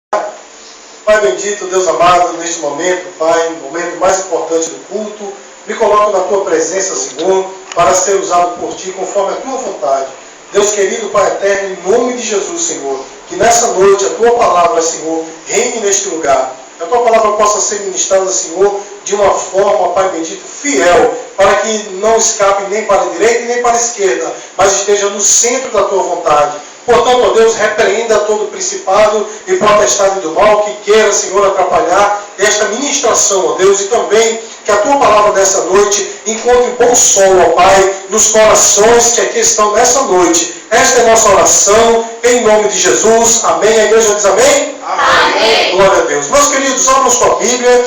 Pai bendito, Deus amado, neste momento, Pai, no momento mais importante do culto, me coloco na Tua presença, Senhor, para ser usado por Ti conforme a Tua vontade. Deus querido, Pai eterno, em nome de Jesus, Senhor, que nessa noite a Tua palavra, Senhor, reine neste lugar. Que a Tua palavra possa ser ministrada, Senhor, de uma forma, Pai bendito, fiel, para que não escape nem para a direita e nem para a esquerda, mas esteja no centro da Tua vontade. Portanto, ó Deus, repreenda todo principado e potestade do mal que queira, Senhor, atrapalhar esta ministração, ó Deus, e também que a Tua palavra nessa noite encontre bom solo, ó Pai, nos corações que aqui estão nessa noite. Esta é a nossa oração, em nome de Jesus. Amém. A igreja diz amém? Amém. Glória a Deus. Meus queridos, abram sua Bíblia,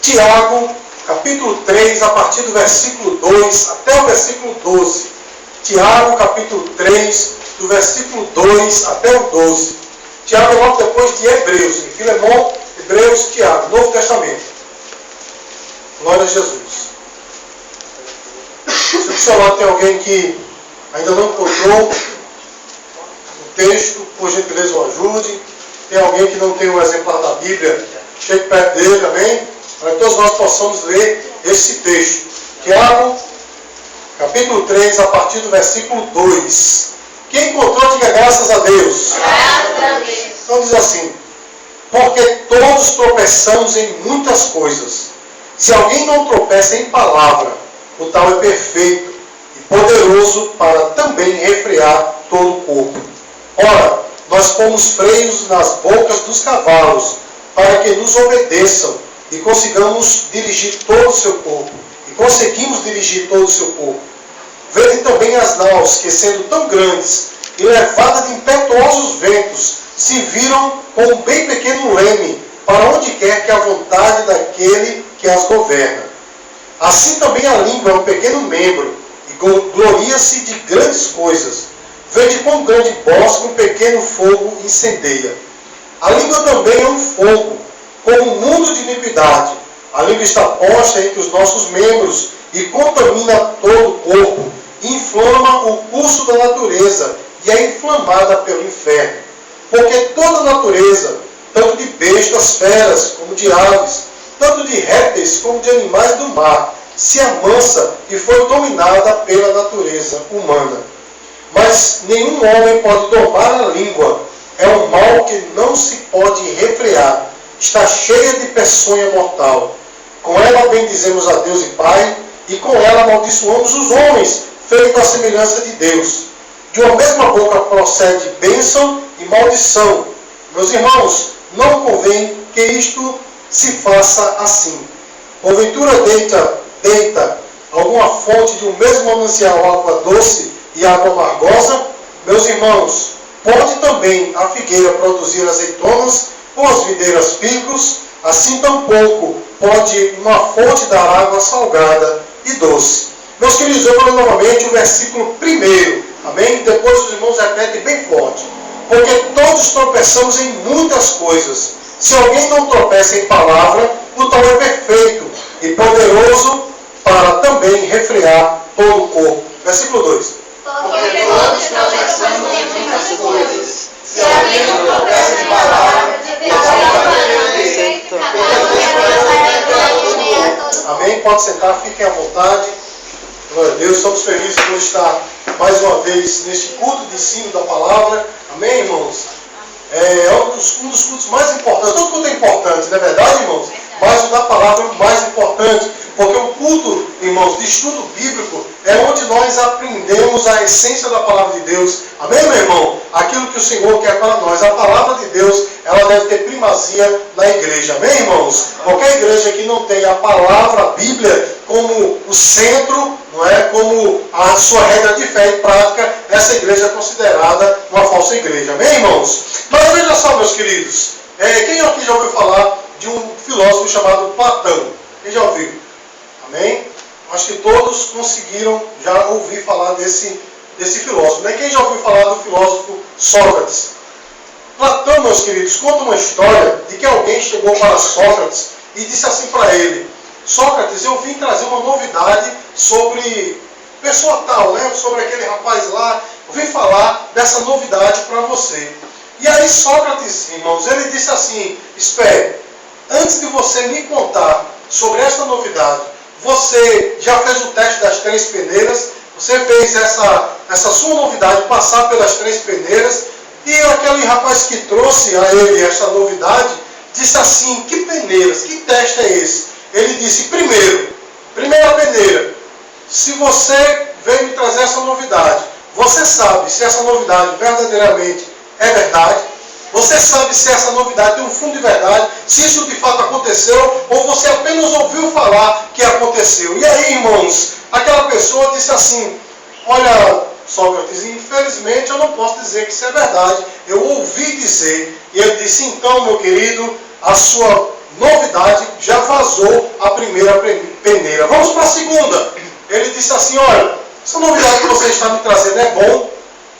Tiago, capítulo 3, a partir do versículo 2 até o versículo 12. Tiago, capítulo 3, do versículo 2 até o 12. Tiago é logo depois de Hebreus, em Filemão, Hebreus, Tiago, Novo Testamento. Glória a Jesus. Se do seu lado tem alguém que ainda não encontrou o texto, por gentileza o ajude. Tem alguém que não tem um exemplar da Bíblia, chegue perto dele, amém? Para que todos nós possamos ler esse texto. Tiago, capítulo 3, a partir do versículo 2. Quem encontrou, diga graças a Deus. Graças a Deus. Então diz assim: porque todos tropeçamos em muitas coisas. Se alguém não tropeça em palavra, o tal é perfeito e poderoso para também refrear todo o corpo. Ora, nós pomos freios nas bocas dos cavalos, para que nos obedeçam e consigamos dirigir todo o seu corpo. E conseguimos dirigir todo o seu corpo. Vede também as naus, que sendo tão grandes e levadas de impetuosos ventos, se viram com um bem pequeno leme, para onde quer que a vontade daquele que as governa. Assim também a língua é um pequeno membro, e gloria-se de grandes coisas. Vede quão grande bosque um pequeno fogo incendeia. A língua também é um fogo, como um mundo de iniquidade. A língua está posta entre os nossos membros, e contamina todo o corpo, inflama o curso da natureza, e é inflamada pelo inferno. Porque toda a natureza, tanto de bestas, feras, como de aves, tanto de répteis como de animais do mar, se amansa e foi dominada pela natureza humana. Mas nenhum homem pode domar a língua. É um mal que não se pode refrear. Está cheia de peçonha mortal. Com ela bendizemos a Deus e Pai, e com ela amaldiçoamos os homens, feitos à semelhança de Deus. De uma mesma boca procede bênção e maldição. Meus irmãos, não convém que isto se faça assim. Porventura deita alguma fonte de um mesmo manancial água doce e água amargosa? Meus irmãos, pode também a figueira produzir azeitonas ou as videiras figos? Assim tampouco pode uma fonte dar água salgada e doce. Meus queridos, eu vou ler novamente o versículo 1. Amém? Depois os irmãos repetem bem forte. Porque todos tropeçamos em muitas coisas. Se alguém não tropeça em palavra, o tal é perfeito e poderoso para também refrear todo o corpo. Versículo 2. Porque todos tropeçamos em muitas coisas. Se alguém não tropeça em palavra, o tal é perfeito e poderoso. Amém? Pode sentar, fiquem à vontade. Glória a Deus, estamos felizes por estar mais uma vez neste culto de ensino da palavra. Amém, irmãos? É um dos cultos mais importantes. Todo culto é importante, não é verdade, irmãos? Mas o da palavra é o mais importante. Porque o culto, irmãos, de estudo bíblico é onde nós aprendemos a essência da palavra de Deus. Amém, meu irmão? Aquilo que o Senhor quer para nós. A palavra de Deus, ela deve ter primazia na igreja. Amém, irmãos? Qualquer igreja que não tenha a palavra, a Bíblia, como o centro, não é? Como a sua regra de fé e prática, essa igreja é considerada uma falsa igreja. Amém, irmãos? Mas veja só, meus queridos. Quem aqui já ouviu falar de um filósofo chamado Platão? Quem já ouviu? Amém? Acho que todos conseguiram já ouvir falar desse filósofo. Né? Quem já ouviu falar do filósofo Sócrates? Platão, meus queridos, conta uma história de que alguém chegou para Sócrates e disse assim para ele: Sócrates, eu vim trazer uma novidade sobre pessoa tal, né? Sobre aquele rapaz lá. Eu vim falar dessa novidade para você. E aí Sócrates, irmãos, ele disse assim: espere, antes de você me contar sobre esta novidade, você já fez o teste das 3 peneiras, você fez essa sua novidade passar pelas 3 peneiras, e aquele rapaz que trouxe a ele esta novidade, disse assim: que peneiras, que teste é esse? Ele disse: primeira peneira, se você veio me trazer essa novidade, você sabe se essa novidade verdadeiramente é verdade? Você sabe se essa novidade tem um fundo de verdade, se isso de fato aconteceu, ou você apenas ouviu falar que aconteceu? E aí, irmãos, aquela pessoa disse assim: olha, Sócrates, infelizmente eu não posso dizer que isso é verdade, eu ouvi dizer. E ele disse: então, meu querido, a sua novidade já vazou a primeira peneira. Vamos para a segunda. Ele disse assim: olha, essa novidade que você está me trazendo é bom,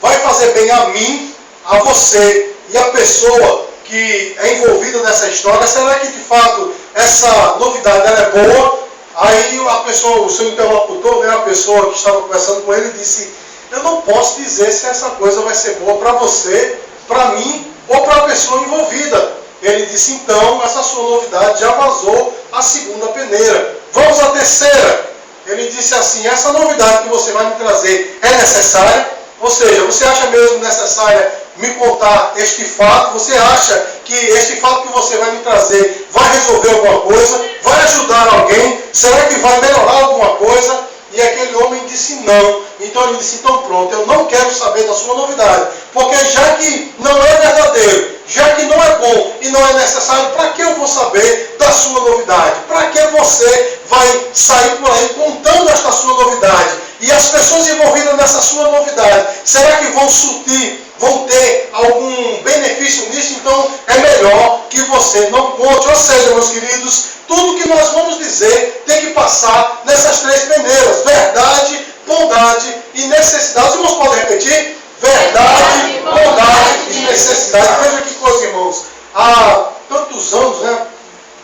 vai fazer bem a mim, a você e a pessoa que é envolvida nessa história. Será que de fato essa novidade ela é boa? Aí a pessoa, o seu interlocutor, né, a pessoa que estava conversando com ele, disse: eu não posso dizer se essa coisa vai ser boa para você, para mim ou para a pessoa envolvida. Ele disse: então essa sua novidade já vazou a segunda peneira. Vamos à terceira. Ele disse assim: essa novidade que você vai me trazer é necessária? Ou seja, você acha mesmo necessária me contar este fato? Você acha que este fato que você vai me trazer vai resolver alguma coisa? Vai ajudar alguém? Será que vai melhorar alguma coisa? E aquele homem disse não. Então ele disse: então pronto, eu não quero saber da sua novidade, porque já que não é verdadeiro, já que não é bom e não é necessário, para que eu vou saber da sua novidade? Para que você vai sair por aí contando esta sua novidade? E as pessoas envolvidas nessa sua novidade, será que vão ter algum benefício nisso? Então é melhor que você não conte. Ou seja, meus queridos, tudo que nós vamos dizer tem que passar nessas 3 peneiras: verdade, bondade e necessidade. Os irmãos podem repetir? Verdade, bondade e necessidade. Veja que coisa, irmãos. Há tantos anos,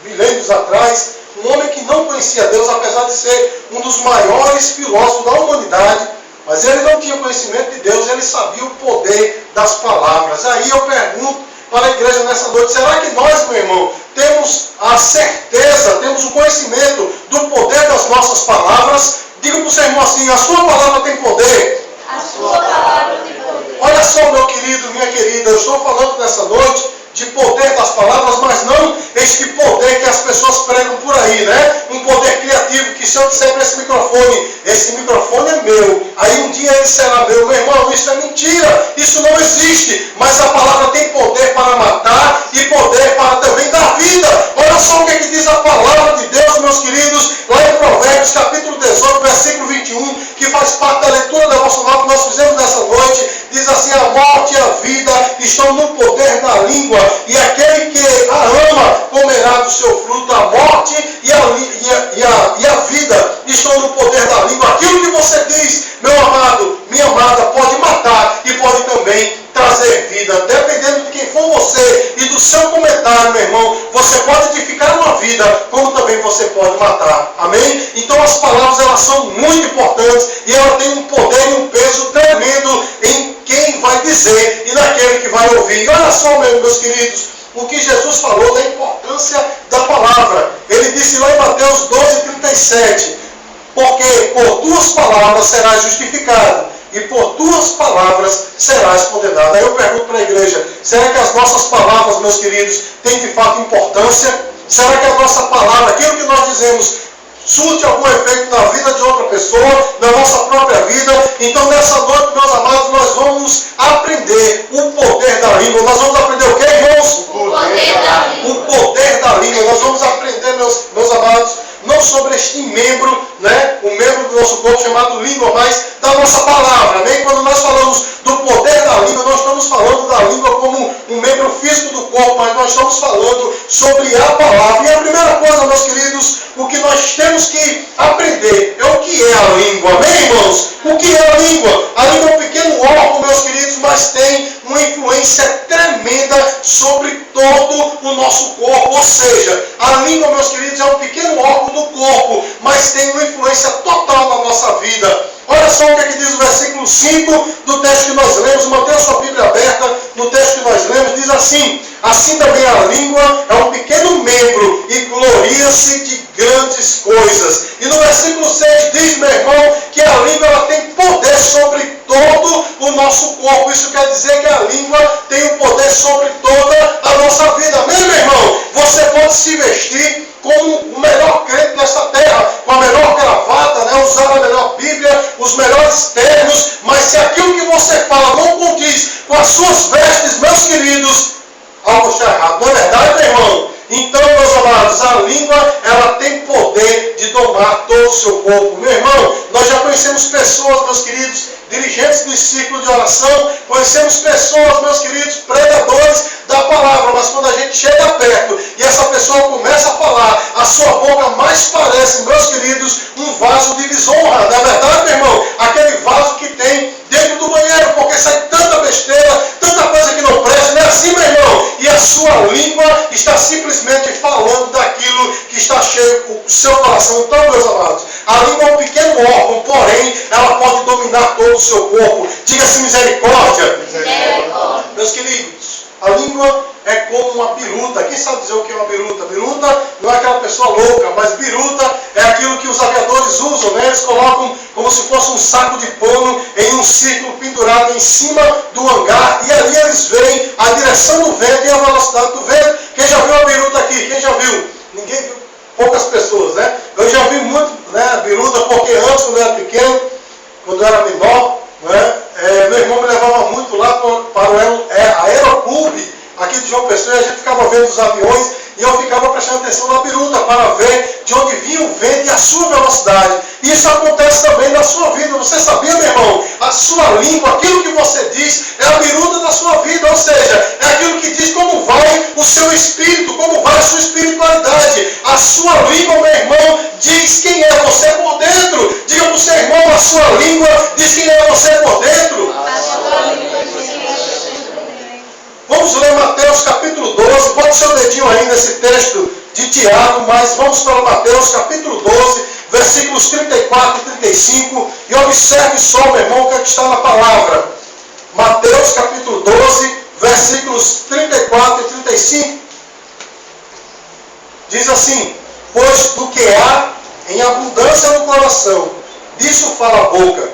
milênios atrás, um homem que não conhecia Deus, apesar de ser um dos maiores filósofos da humanidade, mas ele não tinha conhecimento de Deus, ele sabia o poder das palavras. Aí eu pergunto para a igreja nessa noite: será que nós, meu irmão, temos a certeza, temos o conhecimento do poder das nossas palavras? Diga para o seu irmão assim: a sua palavra tem poder. A sua palavra tem poder. Olha só, meu querido, minha querida, eu estou falando nessa noite de poder das palavras, mas não este poder que as pessoas pregam por aí, né? Um poder criativo, que se eu disser para esse microfone é meu, aí um dia ele será meu. Meu irmão, isso é mentira, isso não existe. Mas a palavra tem poder para matar e poder para também dar vida. Olha só o que diz a palavra de Deus, meus queridos, lá em Provérbios, capítulo 18, versículo 21, que faz parte da leitura devocional que nós fizemos nessa noite. Diz assim: a morte e a vida estão no poder da língua, e aquele que a ama comerá do seu fruto. A morte e a vida estão no poder da língua. Aquilo que você diz, meu amado, minha amada, pode matar e pode também trazer vida. Dependendo de quem for você e do seu comentário, meu irmão, você pode edificar uma vida, como também você pode matar. Amém? Então as palavras, elas são muito importantes e elas têm um poder e um peso tremendo em quem vai dizer e naquele que vai ouvir. E olha só, meus queridos, o que Jesus falou da importância da palavra. Ele disse lá em Mateus 12:37, porque por 2 palavras serás justificado, e por 2 palavras serás condenado. Aí eu pergunto para a igreja: será que as nossas palavras, meus queridos, têm de fato importância? Será que a nossa palavra, aquilo que nós dizemos, surte algum efeito na vida de outra pessoa, na nossa própria vida? Então nessa noite, meus amados, nós vamos aprender o poder da língua. Nós vamos aprender o que, irmãos? O poder da língua. O poder da língua. Nós vamos aprender, meus amados, não sobre este membro, o membro do nosso corpo chamado língua, mas da nossa palavra. Amém? Quando nós falamos do poder da língua, nós estamos falando da língua como um membro físico do corpo, mas nós estamos falando sobre a palavra. E a primeira coisa, meus queridos, o que nós temos que aprender é o que é a língua. Amém, irmãos? O que é a língua? A língua é um pequeno órgão, meus queridos, mas tem uma influência tremenda sobre todo o nosso corpo. Ou seja, a língua, meus queridos, é um pequeno órgão do corpo, mas tem uma influência total na nossa vida. Olha só o que é que diz o versículo 5 do texto que nós lemos. Mantenha a sua Bíblia aberta no texto que nós lemos. Diz assim: assim também a língua é um pequeno membro e gloria-se de grandes coisas. E no versículo 6 diz, meu irmão, que a língua ela tem poder sobre todo o nosso corpo. Isso quer dizer que a língua tem o poder sobre toda a nossa vida. Amém, meu irmão? Você pode se vestir como o melhor crente dessa terra, com a melhor gravata, né? Usar a melhor Bíblia, os melhores termos, mas se aquilo que você fala não condiz com as suas vestes, meus queridos, algo está errado. Não é verdade, meu irmão? Então, meus amados, a língua, ela tem poder de domar todo o seu corpo. Meu irmão, nós já conhecemos pessoas, meus queridos, dirigentes do círculo de oração, conhecemos pessoas, meus queridos, pregadores da palavra, mas quando a gente chega perto e essa pessoa começa a falar, a sua boca mais parece, meus queridos, um vaso de desonra. Não é verdade, meu irmão? Aquele vaso que tem dentro do banheiro, porque sai tanta besteira, tanta coisa que não presta. Não é assim, meu irmão? E a sua língua está simplesmente falando daquilo que está cheio o seu coração. Então, meus amados, a língua é um pequeno órgão, porém, ela pode dominar todo o seu corpo. Diga-se misericórdia. Misericórdia. Meus queridos, a língua é como uma biruta. Quem sabe dizer o que é uma biruta? Biruta não é aquela pessoa louca, mas biruta é aquilo que os aviadores usam, né? Eles colocam como se fosse um saco de pano em um círculo pendurado em cima do hangar, e ali eles veem a direção do vento e a velocidade do vento. Quem já viu a biruta aqui? Quem já viu? Ninguém viu. Poucas pessoas, né? Eu já vi muito, né, a biruta, porque antes, quando eu era pequeno, quando eu era menor, né, meu irmão me levava muito lá para o aeroclube aqui de João Pessoa, e a gente ficava vendo os aviões, e eu ficava prestando atenção na biruta para ver de onde vinha o vento e a sua velocidade. Isso acontece também na sua vida. Você sabia, meu irmão? A sua língua, aquilo que você diz, é a biruta da sua vida. Ou seja, é aquilo que diz como vai o seu espírito, como vai a sua espiritualidade. A sua língua, meu irmão, diz quem é você por dentro. Diga para o seu irmão, a sua língua diz quem é você por dentro. Vamos ler Mateus capítulo 12, bote seu dedinho aí nesse texto de Tiago, mas vamos para Mateus capítulo 12, versículos 34 e 35, e observe só, meu irmão, o que está na palavra. Mateus capítulo 12, versículos 34 e 35, diz assim: pois do que há em abundância no coração, disso fala a boca.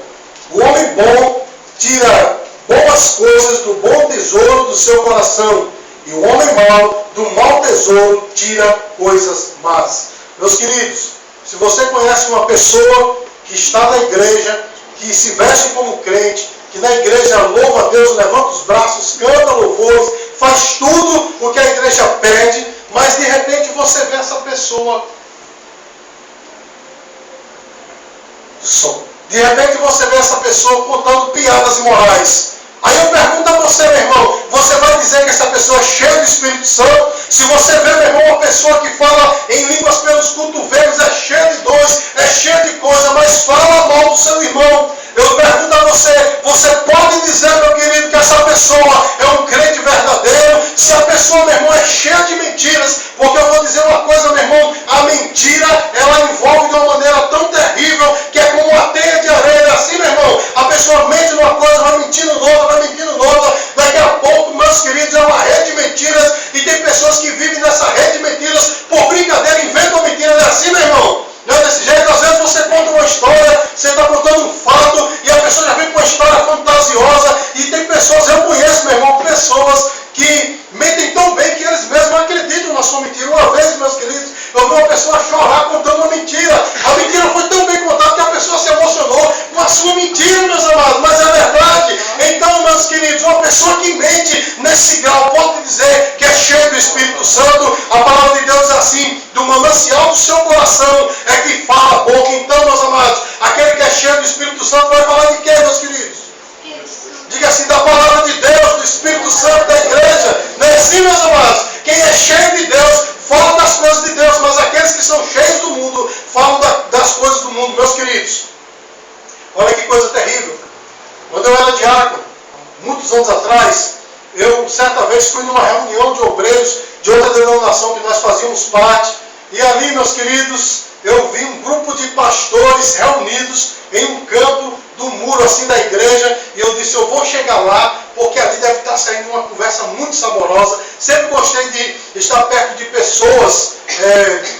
O homem bom tira boas coisas do bom tesouro do seu coração, e o homem mau do mau tesouro tira coisas más. Meus queridos, se você conhece uma pessoa que está na igreja, que se veste como crente, que na igreja louva a Deus, levanta os braços, canta louvores, faz tudo o que a igreja pede, mas de repente você vê essa pessoa de repente você vê essa pessoa contando piadas imorais. Aí eu pergunto a você, meu irmão, você vai dizer que essa pessoa é cheia do Espírito Santo? Se você vê, meu irmão, uma pessoa que fala em línguas pelos cotovelos, é cheia de dores, é cheia de coisa, mas fala mal do seu irmão, eu pergunto a você, você pode dizer, meu querido, que essa pessoa é um crente verdadeiro? Se a pessoa, meu irmão, é cheia de mentiras, porque eu vou dizer uma coisa, meu irmão, a mentira, ela envolve de uma maneira tão terrível, que é como uma teia de areia, assim, meu irmão, a pessoa mente numa coisa, vai mentindo noutra, daqui a pouco, meus queridos, é uma rede de mentiras, e tem pessoas que vivem nessa rede de mentiras, por brincadeira, inventam mentiras, é assim, meu irmão? Não é desse jeito? Às vezes você conta uma história, você está contando um fato, e a pessoa já vem com uma história fantasiosa, e tem pessoas, eu conheço, meu irmão, pessoas que mentem tão bem que eles mesmos acreditam na sua mentira. Uma vez, meus queridos, eu vi uma pessoa chorar contando uma mentira. A mentira foi tão bem contada que a pessoa se emocionou com a sua mentira, meus amados, mas é verdade. Então, meus queridos, uma pessoa que mente nesse grau pode dizer que é cheio do Espírito Santo. A palavra de Deus diz assim: do manancial do seu coração é que fala a boca. Então, meus amados, aquele que é cheio do Espírito Santo vai falar de quê, meus queridos? Diga assim, da palavra de Deus, do Espírito Santo, da igreja. Não é assim, meus amados? Quem é cheio de Deus fala das coisas de Deus, mas aqueles que são cheios do mundo falam das coisas do mundo. Meus queridos, olha que coisa terrível. Quando eu era diácono, muitos anos atrás, eu certa vez fui numa reunião de obreiros de outra denominação que nós fazíamos parte, e ali, meus queridos, eu vi um grupo de pastores reunidos em um canto do muro assim da igreja, e eu disse, eu vou chegar lá, porque ali deve estar saindo uma conversa muito saborosa. Sempre gostei de estar perto de pessoas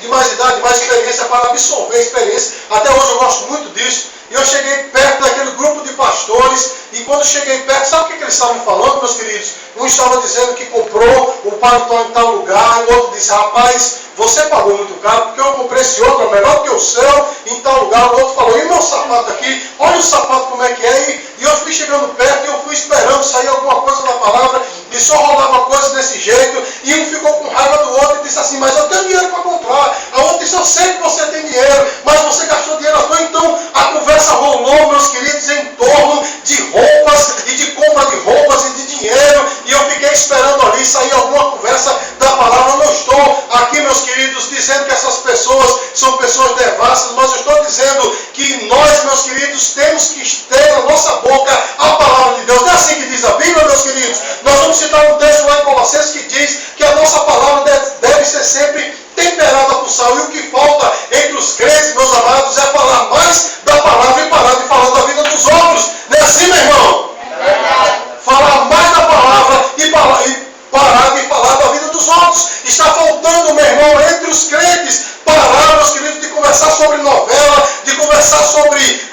de mais idade, de mais experiência, para absorver a experiência. Até hoje eu gosto muito disso. E eu cheguei perto daquele grupo de pastores, e quando cheguei perto, sabe o que eles estavam falando, meus queridos? Um estava dizendo que comprou o paletó em tal lugar, e o outro disse, rapaz, você pagou muito caro, porque eu comprei esse outro, é melhor que o seu, em tal lugar. O outro falou, e meu sapato aqui? Olha o sapato como é que é. E eu fui chegando perto, e eu fui esperando sair alguma coisa da palavra, e só rolava coisa desse jeito, e um ficou com raiva do outro, e disse assim, mas eu tenho dinheiro para comprar. A outra disse, eu sei que você tem dinheiro, mas você gastou dinheiro à toa. Então a conversa rolou, meus queridos, em torno de roupas, e de compra de roupas, e de dinheiro, e eu fiquei esperando ali sair alguma conversa da palavra. Eu não estou aqui, meus queridos, dizendo que essas pessoas são pessoas devassas, mas eu estou dizendo que nós, meus queridos, temos que ter na nossa boca a palavra de Deus. Não é assim que diz a Bíblia, meus queridos? Nós vamos citar um texto lá em Colossenses que diz que a nossa palavra deve ser sempre temperada por sal. E o que falta entre os crentes, meus amados, é falar mais da palavra e parar de falar da vida dos outros. Não é assim, meu irmão? É verdade. Falar mais da palavra e parar de falar da vida dos outros. Está faltando, meu irmão, entre os crentes, parar, meus queridos, de conversar sobre novela, de conversar sobre,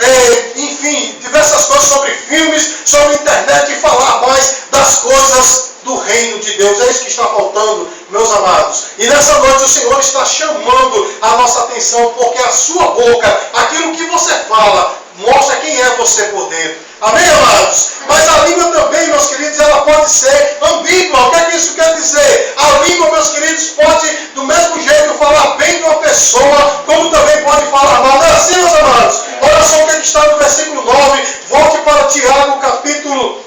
enfim, diversas coisas, sobre filmes, sobre internet, e falar mais das coisas do reino de Deus. É isso que está faltando, meus amados. E nessa noite o Senhor está chamando a nossa atenção, porque a sua boca, aquilo que você fala, mostra quem é você por dentro. Amém, amados? Mas a língua também, meus queridos, ela pode ser ambígua. O que é que isso quer dizer? A língua, meus queridos, pode, do mesmo jeito, falar bem de uma pessoa, como também pode falar mal. Não é assim, meus amados? Olha só o que está no versículo 9. Volte para Tiago, capítulo,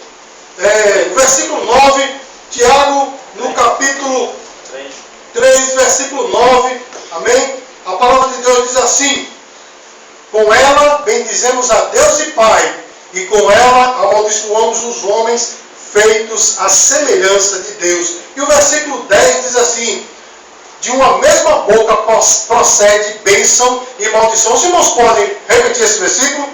versículo 9. Tiago, no capítulo 3, versículo 9. Amém? A palavra de Deus diz assim: com ela bendizemos a Deus e Pai, e com ela amaldiçoamos os homens feitos à semelhança de Deus. E o versículo 10 diz assim: de uma mesma boca procede bênção e maldição. Os irmãos podem repetir esse versículo?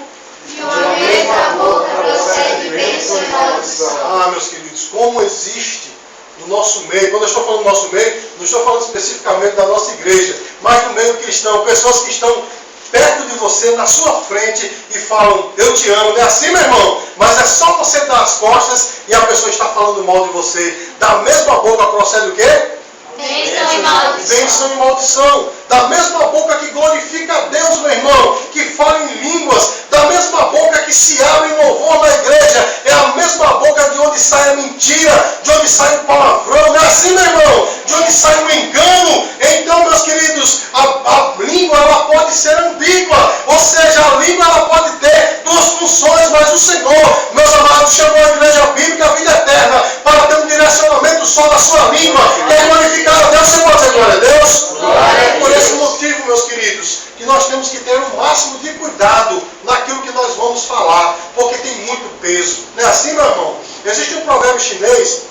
De uma mesma boca procede bênção e maldição. Ah, meus queridos, como existe no nosso meio, quando eu estou falando do nosso meio, não estou falando especificamente da nossa igreja, mas do meio cristão, pessoas que estão perto de você, na sua frente, e falam, eu te amo. Não é assim, meu irmão? Mas é só você dar as costas e a pessoa está falando mal de você. Da mesma boca procede o quê? Bênção e maldição. Bênção e maldição. Da mesma boca que glorifica a Deus, meu irmão, que fala em línguas, da mesma boca que se abre em louvor na igreja, é a mesma boca de onde sai a mentira, de onde sai o palavrão. Não é assim, meu irmão? De onde sai o engano. Então, meus queridos, a língua, ela pode ser ambígua, ou seja, a língua, ela pode ter duas funções, mas o Senhor, meus amados, chamou a igreja bíblica a vida eterna para ter um direcionamento só da sua língua, quer glorificar a Deus. Você pode dizer glória a Deus? É por esse motivo, meus queridos, que nós temos que ter o máximo de cuidado naquilo que nós vamos falar, porque tem muito peso. Não é assim, meu irmão? Existe um provérbio chinês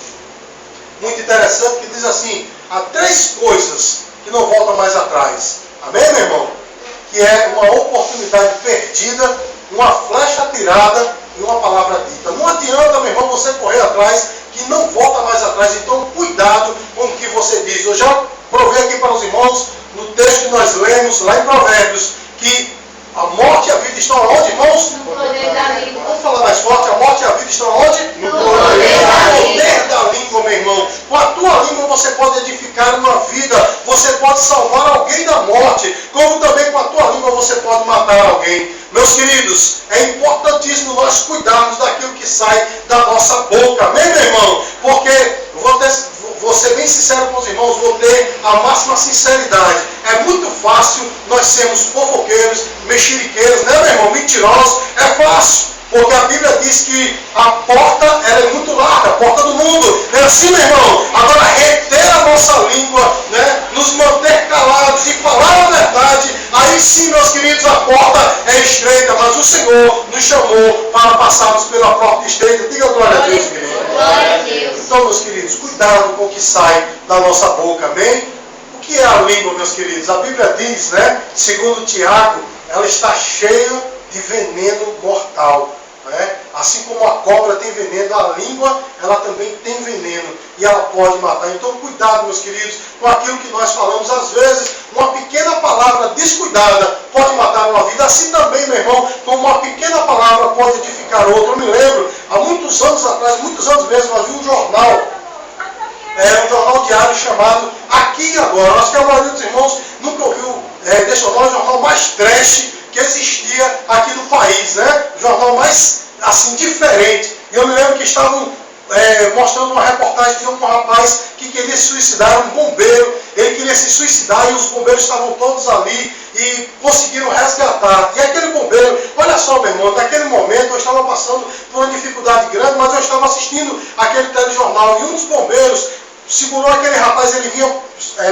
muito interessante que diz assim: há 3 coisas que não voltam mais atrás. Amém, meu irmão? Que é uma oportunidade perdida, uma flecha atirada e uma palavra dita. Não adianta, meu irmão, você correr atrás, que não volta mais atrás. Então, cuidado com o que você diz. Eu já provei aqui para os irmãos, no texto que nós lemos, lá em Provérbios, que a morte e a vida estão aonde, irmãos? No poder da língua. Vamos falar mais forte. A morte e a vida estão aonde? No poder Da língua, meu irmão. Com a tua língua você pode edificar uma vida, você pode salvar alguém da morte, como também com a tua língua você pode matar alguém. Meus queridos, é importantíssimo nós cuidarmos daquilo que sai da nossa boca. Amém, meu irmão? Porque, vou ser bem sincero com os irmãos, vou ter a máxima sinceridade. É muito fácil nós sermos fofoqueiros, mexeriqueiros, né, meu irmão? Mentirosos. É fácil. Porque a Bíblia diz que a porta, ela é muito larga, a porta do mundo. Não é assim, meu irmão? Agora, reter a nossa língua, né? Nos manter calados e falar a verdade, aí sim, meus queridos, a porta é estreita. Mas o Senhor nos chamou para passarmos pela porta estreita. Diga glória a Deus, igreja. Glória a Deus. Então, meus queridos, cuidado com o que sai da nossa boca, amém? O que é a língua, meus queridos? A Bíblia diz, né, segundo Tiago, ela está cheia de veneno mortal. Né? Assim como a cobra tem veneno, a língua ela também tem veneno e ela pode matar. Então cuidado, meus queridos, com aquilo que nós falamos. Às vezes uma pequena palavra descuidada pode matar uma vida. Assim também, meu irmão, como uma pequena palavra pode edificar outra. Eu me lembro, há muitos anos atrás, muitos anos mesmo, havia um jornal, um jornal diário chamado Aqui e Agora. Acho que a maioria dos irmãos nunca ouviu desse jornal, o jornal mais trash que existia aqui no país, né? O jornal mais, assim, diferente. E eu me lembro que estavam mostrando uma reportagem de um rapaz que queria se suicidar, era um bombeiro, ele queria se suicidar e os bombeiros estavam todos ali e conseguiram resgatar. E aquele bombeiro, olha só, meu irmão, naquele momento eu estava passando por uma dificuldade grande, mas eu estava assistindo aquele telejornal e um dos bombeiros segurou aquele rapaz, ele vinha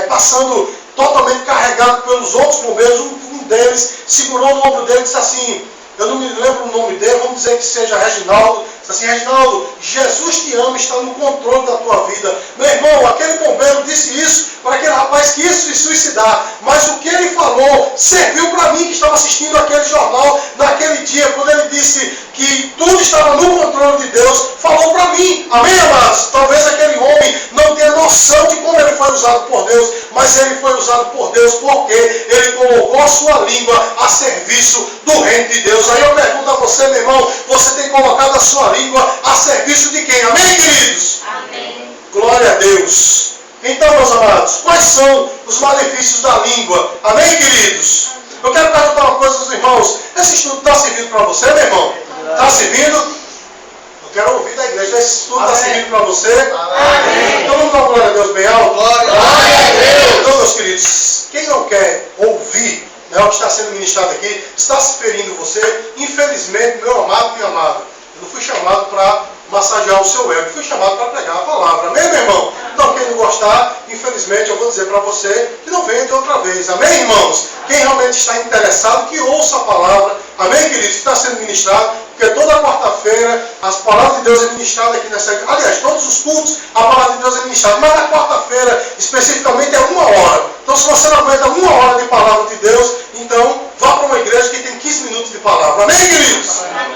passando totalmente carregado pelos outros bombeiros, um deles segurou no ombro dele e disse assim, eu não me lembro o nome dele, vamos dizer que seja Reginaldo, disse assim, Reginaldo, Jesus te ama, está no controle da tua vida. Meu irmão, aquele bombeiro disse isso para aquele rapaz que ia se suicidar, mas o que ele falou serviu para mim que estava assistindo aquele jornal naquele dia, quando ele disse que tudo estava no controle de Deus, falou para mim, amém, amados? Talvez aquele homem não tenha noção de como ele foi usado por Deus, mas ele foi usado por Deus porque ele colocou a sua língua a serviço do reino de Deus. Aí eu pergunto a você, meu irmão, você tem colocado a sua língua a serviço de quem? Amém, queridos? Amém. Glória a Deus. Então, meus amados, quais são os malefícios da língua? Amém, queridos? Eu quero perguntar uma coisa aos irmãos. Esse estudo está servindo para você, meu irmão? Está servindo? Eu quero ouvir da igreja. Esse estudo está servindo para você? Amém. Então vamos dar uma glória a Deus bem alto? Glória a Deus. Então, meus queridos, quem não quer ouvir o que está sendo ministrado aqui, está se ferindo você, infelizmente, meu amado e minha amada, eu não fui chamado para massagear o seu ego, fui chamado para pregar a palavra. Amém, meu irmão? Então, quem não gostar, infelizmente, eu vou dizer para você que não venha de outra vez. Amém, irmãos? Quem realmente está interessado, que ouça a palavra. Amém, queridos? Que está sendo ministrado, porque toda quarta-feira as palavras de Deus é ministrada aqui nessa igreja. Aliás, todos os cultos, a palavra de Deus é ministrada. Mas na quarta-feira, especificamente, é 1 hora. Então, se você não aguenta 1 hora de palavra de Deus, então vá para uma igreja que tem 15 minutos de palavra. Amém, queridos?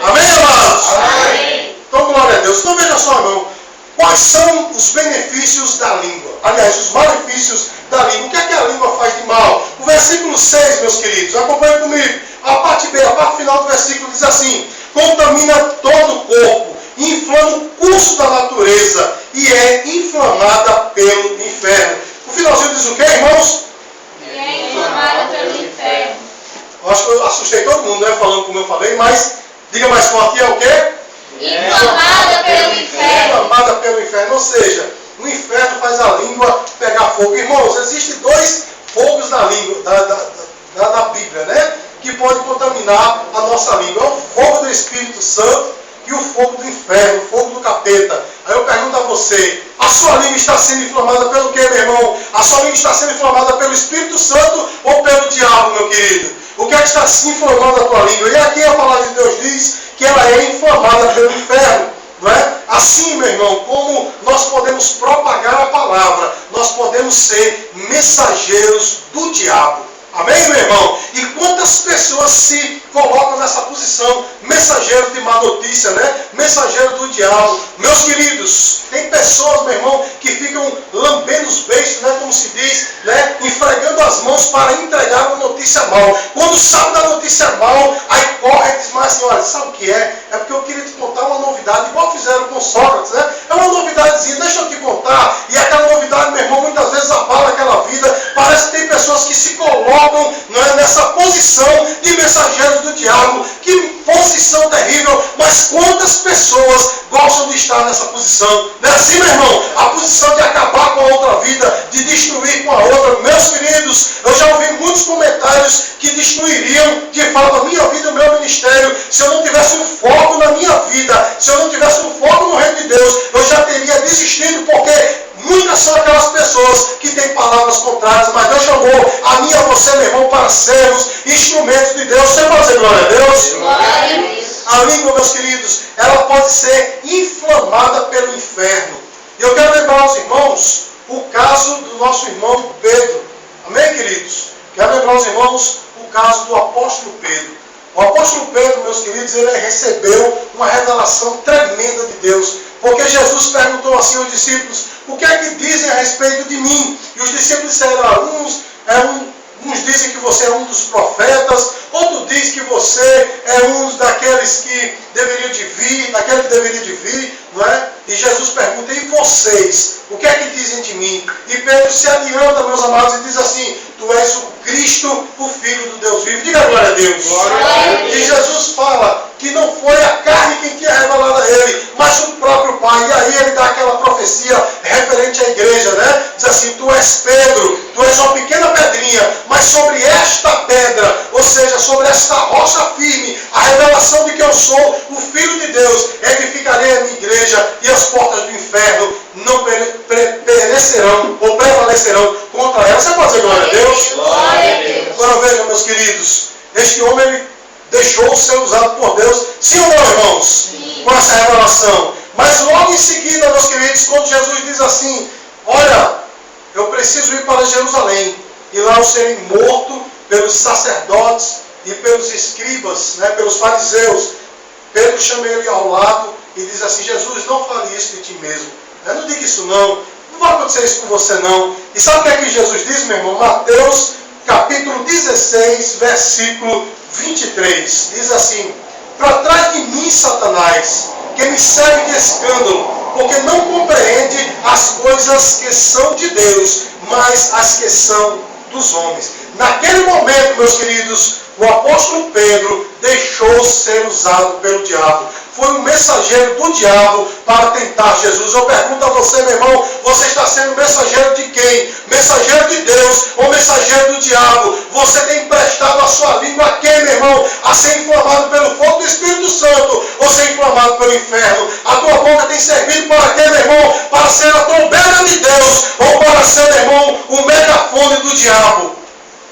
Amém, amados? Amém. Então, glória a Deus. Então, veja só, irmão. Quais são os benefícios da língua? Aliás, os malefícios da língua. O que é que a língua faz de mal? O versículo 6, meus queridos, acompanhem comigo. A parte B, a parte final do versículo diz assim: contamina todo o corpo, inflama o curso da natureza e é inflamada pelo inferno. O finalzinho diz o quê, irmãos? E é inflamada pelo inferno. Eu acho que eu assustei todo mundo, né? Falando como eu falei, mas diga mais forte, é o quê? Inflamada pelo inferno. Inflamada pelo inferno. Ou seja, o inferno faz a língua pegar fogo. Irmãos, existem 2 fogos na língua, da Bíblia, né? Que pode contaminar a nossa língua. É o fogo do Espírito Santo e o fogo do inferno, o fogo do capeta. Aí eu pergunto a você, a sua língua está sendo inflamada pelo quê, meu irmão? A sua língua está sendo inflamada pelo Espírito Santo ou pelo diabo, meu querido? O que é que está se inflamando a tua língua? E aqui a palavra de Deus diz que ela é inflamada pelo inferno. Não é? Assim, meu irmão, como nós podemos propagar a palavra, nós podemos ser mensageiros do diabo. Amém, meu irmão? E quantas pessoas se colocam nessa posição, mensageiros de má notícia, né? Mensageiros do diabo. Meus queridos, tem pessoas, meu irmão, que ficam lambendo os beiços, né? Como se diz, né? Esfregando as mãos para entregar uma notícia mal. Quando sabe da notícia mal, aí corre e diz, mas assim, olha, sabe o que é? É porque eu queria te contar uma novidade, igual fizeram com Sócrates, né? É uma novidadezinha, deixa eu te contar. E aquela novidade, meu irmão, muitas vezes abala aquela vida. Parece que tem pessoas que se colocam nessa posição de mensageiros do diabo. Que posição terrível, mas quantas pessoas gostam de estar nessa posição? Não é assim, meu irmão? A posição de acabar com a outra vida, de destruir com a outra. Meus queridos, eu já ouvi muitos comentários que destruiriam de fato a minha vida e o meu ministério. Se eu não tivesse um foco na minha vida, se eu não tivesse um foco no reino de Deus, eu já teria desistido, porque muitas são aquelas pessoas que têm palavras contrárias, mas Deus chamou a mim e a você, meu irmão, para sermos instrumentos de Deus. Você pode dizer glória a Deus? Glória a Deus. A língua, meus queridos, ela pode ser inflamada pelo inferno. E eu quero lembrar aos irmãos o caso do nosso irmão Pedro. Amém, queridos? Quero lembrar aos irmãos o caso do apóstolo Pedro. O apóstolo Pedro, meus queridos, ele recebeu uma revelação tremenda de Deus. Porque Jesus perguntou assim aos discípulos: o que é que dizem a respeito de mim? E os discípulos disseram: uns dizem que você é um dos profetas, outros dizem que você é um daqueles que deveriam de vir, daquele que deveria de vir, não é? E Jesus pergunta: e vocês? O que é que dizem de mim? E Pedro se adianta, meus amados, e diz assim: tu és o Cristo, o Filho do Deus vivo. Diga glória a Deus. Glória a Deus. E Jesus fala que não foi a carne quem tinha revelado a ele, mas o próprio Pai. E aí ele dá aquela profecia referente à igreja, né? Diz assim: tu és Pedro, tu és uma pequena pedrinha, mas sobre esta pedra, ou seja, sobre esta rocha firme, a revelação de que eu sou o Filho de Deus, edificarei a minha igreja, e as portas do inferno não perecerão ou prevalecerão contra ela. Você pode dizer glória a Deus? Glória a Deus. Agora vejam, meus queridos, este homem ele deixou ser usado por Deus, sim ou não, irmãos? Sim. Com essa revelação. Mas logo em seguida, meus queridos, quando Jesus diz assim: olha, eu preciso ir para Jerusalém, e lá eu serei morto pelos sacerdotes e pelos escribas, né, pelos fariseus. Pedro chama ele ao lado e diz assim: Jesus, não fale isso de ti mesmo. Não diga isso não vai acontecer isso com você não. E sabe o que é que Jesus diz, meu irmão? Mateus capítulo 16, versículo 23. Diz assim: para trás de mim, Satanás, que me serve de escândalo, porque não compreende as coisas que são de Deus, mas as que são dos homens. Naquele momento, meus queridos, o apóstolo Pedro deixou ser usado pelo diabo. Foi um mensageiro do diabo para tentar Jesus. Eu pergunto a você, meu irmão, você está sendo mensageiro de quem? Mensageiro de Deus ou mensageiro do diabo? Você tem emprestado a sua língua a quem, meu irmão? A ser inflamado pelo fogo do Espírito Santo ou ser inflamado pelo inferno? A tua boca tem servido para quê, meu irmão? Para ser a trombeta de Deus ou para ser, meu irmão, o megafone do diabo?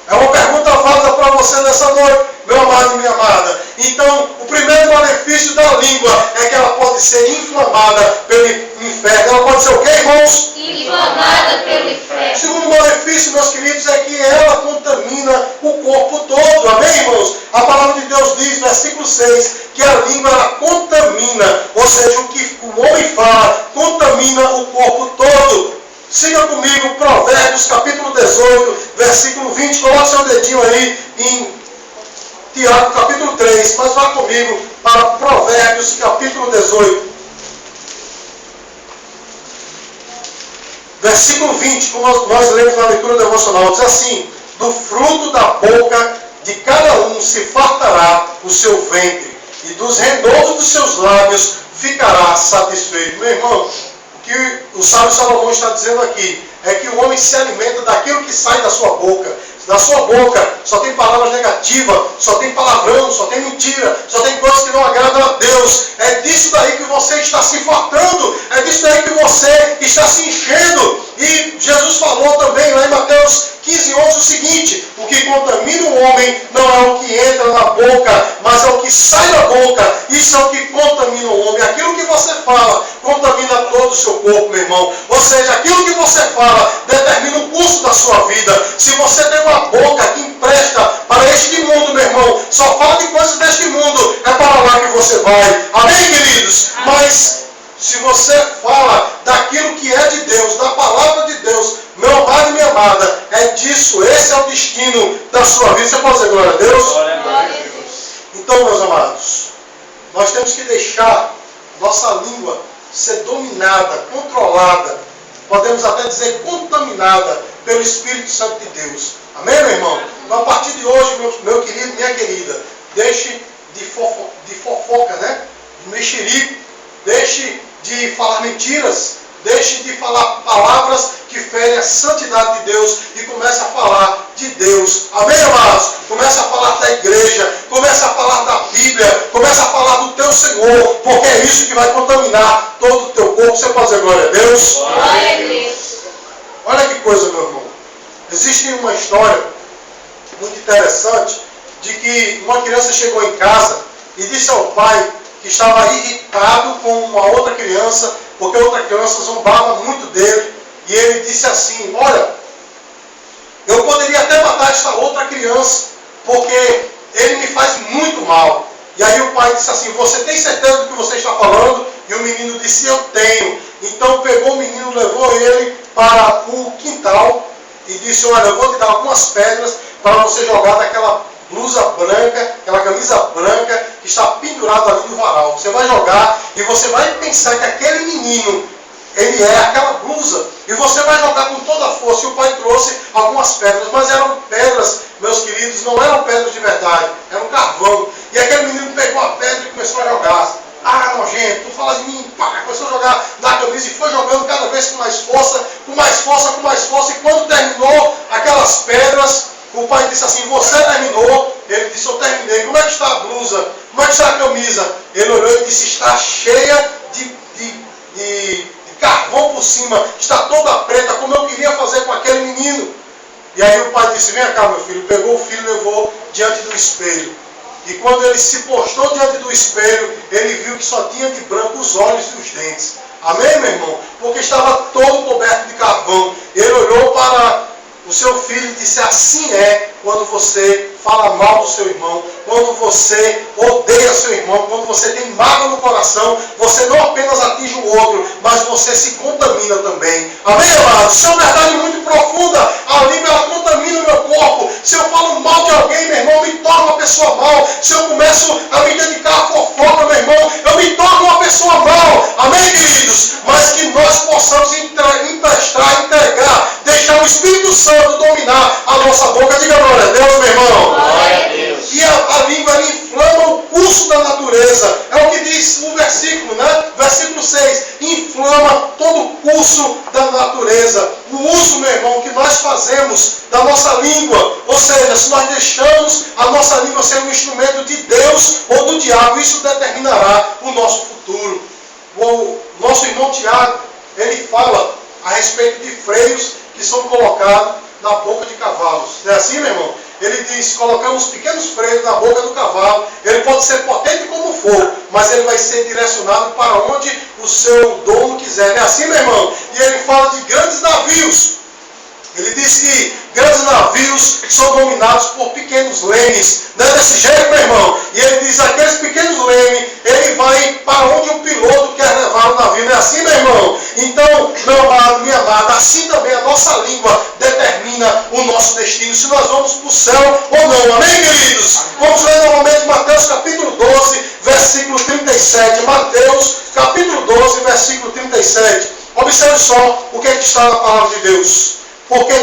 É uma pergunta válida para você nessa noite, meu amado e minha amada. Então, o primeiro malefício da língua é que ela pode ser inflamada pelo inferno. Ela pode ser o quê, irmãos? Inflamada pelo inferno. O segundo malefício, meus queridos, é que ela contamina o corpo todo. Amém, irmãos? A palavra de Deus diz, versículo 6, que a língua ela contamina. Ou seja, o que o homem fala contamina o corpo todo. Siga comigo, Provérbios capítulo 18, versículo 20. Coloque seu dedinho aí em Tiago capítulo 3. Mas vá comigo para Provérbios capítulo 18. Versículo 20, como nós lemos na leitura devocional. Diz assim: do fruto da boca de cada um se fartará o seu ventre, e dos rendosos dos seus lábios ficará satisfeito. Meu irmão, que o sábio Salomão está dizendo aqui é que o homem se alimenta daquilo que sai da sua boca. Da sua boca só tem palavras negativas, só tem palavrão, só tem mentira, só tem coisas que não agradam a Deus. É disso daí que você está se fartando, é disso daí que você está se enchendo. E Jesus falou também lá em Mateus 15, 11 o seguinte: o que contamina o homem não é o que entra na boca, mas é o que sai da boca. Isso é o que contamina o homem. Aquilo que você fala contamina todo o seu corpo, meu irmão. Ou seja, aquilo que você fala determina o curso da sua vida. Se você tem uma boca que empresta para este mundo, meu irmão, só fala de coisas deste mundo, é para lá que você vai. Amém, queridos? Amém. Mas se você fala daquilo que é de Deus, da palavra de Deus, meu amado e minha amada, é disso, esse é o destino da sua vida. Você pode dizer glória a Deus? Glória a Deus. Então, meus amados, nós temos que deixar nossa língua ser dominada, controlada, podemos até dizer contaminada pelo Espírito Santo de Deus. Amém, meu irmão? Então, a partir de hoje, meu querido, minha querida, deixe de fofoca, né? De mexerico, deixe de falar mentiras, deixe de falar palavras que ferem a santidade de Deus e comece a falar de Deus. Amém, amados? Comece a falar da igreja, comece a falar da Bíblia, comece a falar do teu Senhor, porque é isso que vai contaminar todo o teu corpo. Você pode dizer glória a Deus? Glória a Deus. Olha que coisa, meu irmão. Existe uma história muito interessante de que uma criança chegou em casa e disse ao pai que estava irritado com uma outra criança, porque outra criança zombava muito dele, e ele disse assim: olha, eu poderia matar esta outra criança, porque ele me faz muito mal. E aí o pai disse assim, você tem certeza do que você está falando? E o menino disse, eu tenho. Então pegou o menino, levou ele para o quintal e disse, olha, eu vou te dar algumas pedras para você jogar naquela blusa branca, aquela camisa branca que está pendurada ali no varal. Você vai jogar e você vai pensar que aquele menino, ele é aquela blusa. E você vai jogar com toda a força. E o pai trouxe algumas pedras, mas eram pedras, meus queridos, não eram pedras de verdade, era um carvão. E aquele menino pegou a pedra e começou a jogar. Ah, nojento, tu fala de mim, pá, começou a jogar na camisa e foi jogando cada vez com mais força, com mais força, com mais força. E quando terminou aquelas pedras, o pai disse assim, você terminou? Ele disse, eu terminei. Como é que está a blusa? Como é que está a camisa? Ele olhou e disse, está cheia de carvão por cima, está toda preta, como eu queria fazer com aquele menino. E aí o pai disse, vem cá meu filho. Pegou o filho e levou diante do espelho. E quando ele se postou diante do espelho, ele viu que só tinha de branco os olhos e os dentes. Amém, meu irmão? Porque estava todo coberto de carvão. Ele olhou para o seu filho e disse, assim é quando você fala mal do seu irmão, quando você odeia seu irmão, quando você tem mágoa no coração, você não apenas atinge o outro, mas você se contamina também. Amém, amados? Isso é uma verdade muito profunda. A língua, ela contamina o meu corpo. Se eu falo mal de alguém, meu irmão, me torno uma pessoa mal. Se eu começo a me dedicar à fofoca, meu irmão, eu me torno uma pessoa mal. Amém, queridos? Mas que nós possamos emprestar, entregar, deixar o Espírito Santo dominar a nossa boca. Diga glória a Deus, meu irmão. Glória a Deus. E a língua, ela inflama o curso da natureza. É o que diz o versículo, né? Versículo 6. Inflama todo o curso da natureza. O uso, meu irmão, que nós fazemos da nossa língua. Ou seja, se nós deixamos a nossa língua ser um instrumento de Deus ou do diabo, isso determinará o nosso futuro. O nosso irmão Tiago, ele fala a respeito de freios que são colocados na boca de cavalos. Não é assim, meu irmão? Ele diz, colocamos pequenos freios na boca do cavalo. Ele pode ser potente como for, mas ele vai ser direcionado para onde o seu dono quiser. Não é assim, meu irmão? E ele fala de grandes navios. Ele diz que grandes navios são dominados por pequenos lemes. Não é desse jeito, meu irmão? E ele diz, aqueles pequenos lemes, ele vai para onde o piloto quer levar o navio. Não é assim, meu irmão? Então, meu amado, minha amada, assim também a nossa língua determina o nosso destino, se nós vamos para o céu ou não. Amém, queridos? Vamos ler novamente Mateus capítulo 12, versículo 37. Mateus capítulo 12, versículo 37. Observe só o que é que está na palavra de Deus. Porque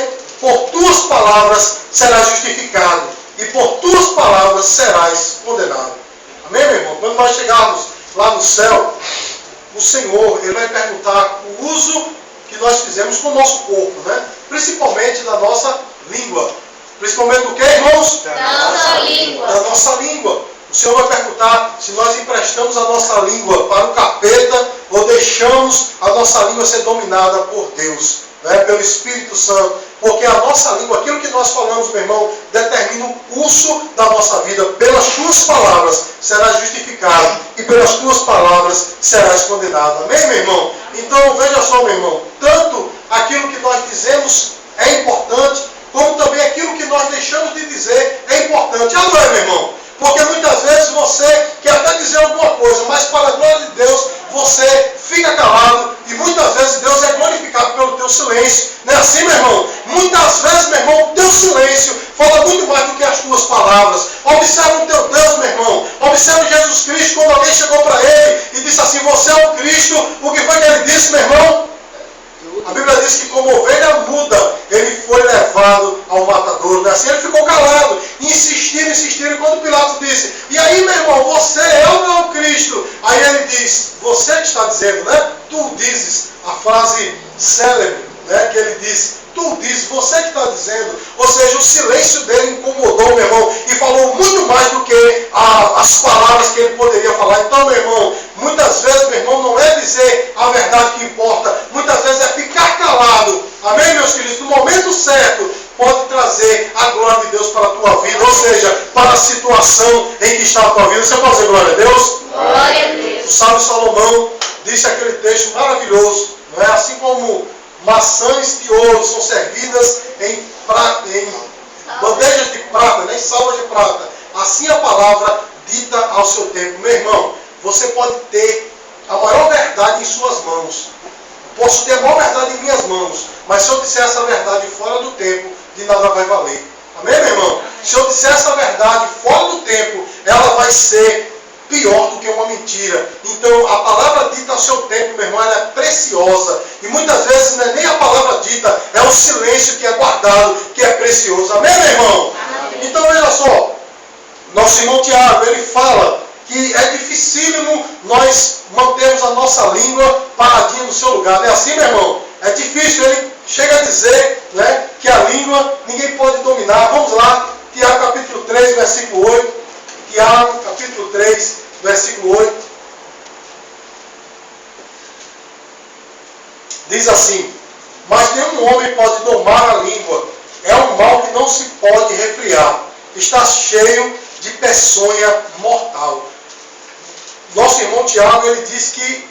por tuas palavras serás justificado, e por tuas palavras serás condenado. Amém, meu irmão? Quando nós chegarmos lá no céu, o Senhor, Ele vai perguntar o uso que nós fizemos com o nosso corpo, né? Principalmente da nossa língua. Principalmente do que, irmãos? Da nossa língua. Da nossa língua. O Senhor vai perguntar se nós emprestamos a nossa língua para o capeta ou deixamos a nossa língua ser dominada por Deus. Pelo Espírito Santo, porque a nossa língua, aquilo que nós falamos, meu irmão, determina o curso da nossa vida. Pelas tuas palavras serás justificado e pelas tuas palavras serás condenado. Amém, meu irmão? Então, veja só, meu irmão, tanto aquilo que nós dizemos é importante, como também aquilo que nós deixamos de dizer é importante. Ah, não é, meu irmão? Porque muitas vezes você quer até dizer alguma coisa, mas para a glória de Deus, você fica calado e muitas vezes Deus é glorificado pelo teu silêncio. Não é assim, meu irmão? Muitas vezes, meu irmão, o teu silêncio fala muito mais do que as tuas palavras. Observa o teu Deus, meu irmão. Observa Jesus Cristo, quando alguém chegou para ele e disse assim, você é o Cristo. O que foi que ele disse, meu irmão? A Bíblia diz que como ovelha muda, ele foi levado ao matadouro. Não é assim? Ele ficou calado, insistindo. E quando Pilatos disse, e aí, meu irmão, você é ou não é o Cristo? Aí ele diz, você que está dizendo, né? Tu dizes, a frase célebre, né? Que ele disse, tu dizes, você que está dizendo. Ou seja, o silêncio dele incomodou, meu irmão, e falou muito mais do que as palavras que ele poderia falar. Então, meu irmão, muitas vezes, meu irmão, não é dizer a verdade que importa, muitas vezes é ficar calado. Amém, meus filhos? No momento certo, pode trazer a glória de Deus para a tua vida, ou seja, para a situação em que está a tua vida. Você pode dizer glória a Deus? Glória a Deus. O sábio Salomão disse aquele texto maravilhoso, não é? Assim como maçãs de ouro são servidas em bandejas de prata, nem salvas de prata. Assim a palavra dita ao seu tempo. Meu irmão, você pode ter a maior verdade em suas mãos. Posso ter a maior verdade em minhas mãos, mas se eu disser essa verdade fora do tempo, de nada vai valer. Amém, meu irmão? Se eu disser essa verdade fora do tempo, ela vai ser pior do que uma mentira. Então, a palavra dita ao seu tempo, meu irmão, ela é preciosa. E muitas vezes não é nem a palavra dita, é o silêncio que é guardado, que é precioso. Amém, meu irmão? Amém. Então, veja só. Nosso irmão Tiago, ele fala que é dificílimo nós mantermos a nossa língua paradinha no seu lugar. Não é assim, meu irmão? É difícil. Ele chega a dizer, né, que a língua ninguém pode dominar. Vamos lá, Tiago capítulo 3, versículo 8. Tiago capítulo 3, versículo 8. Diz assim: mas nenhum homem pode domar a língua. É um mal que não se pode refrear. Está cheio de peçonha mortal. Nosso irmão Tiago, ele diz que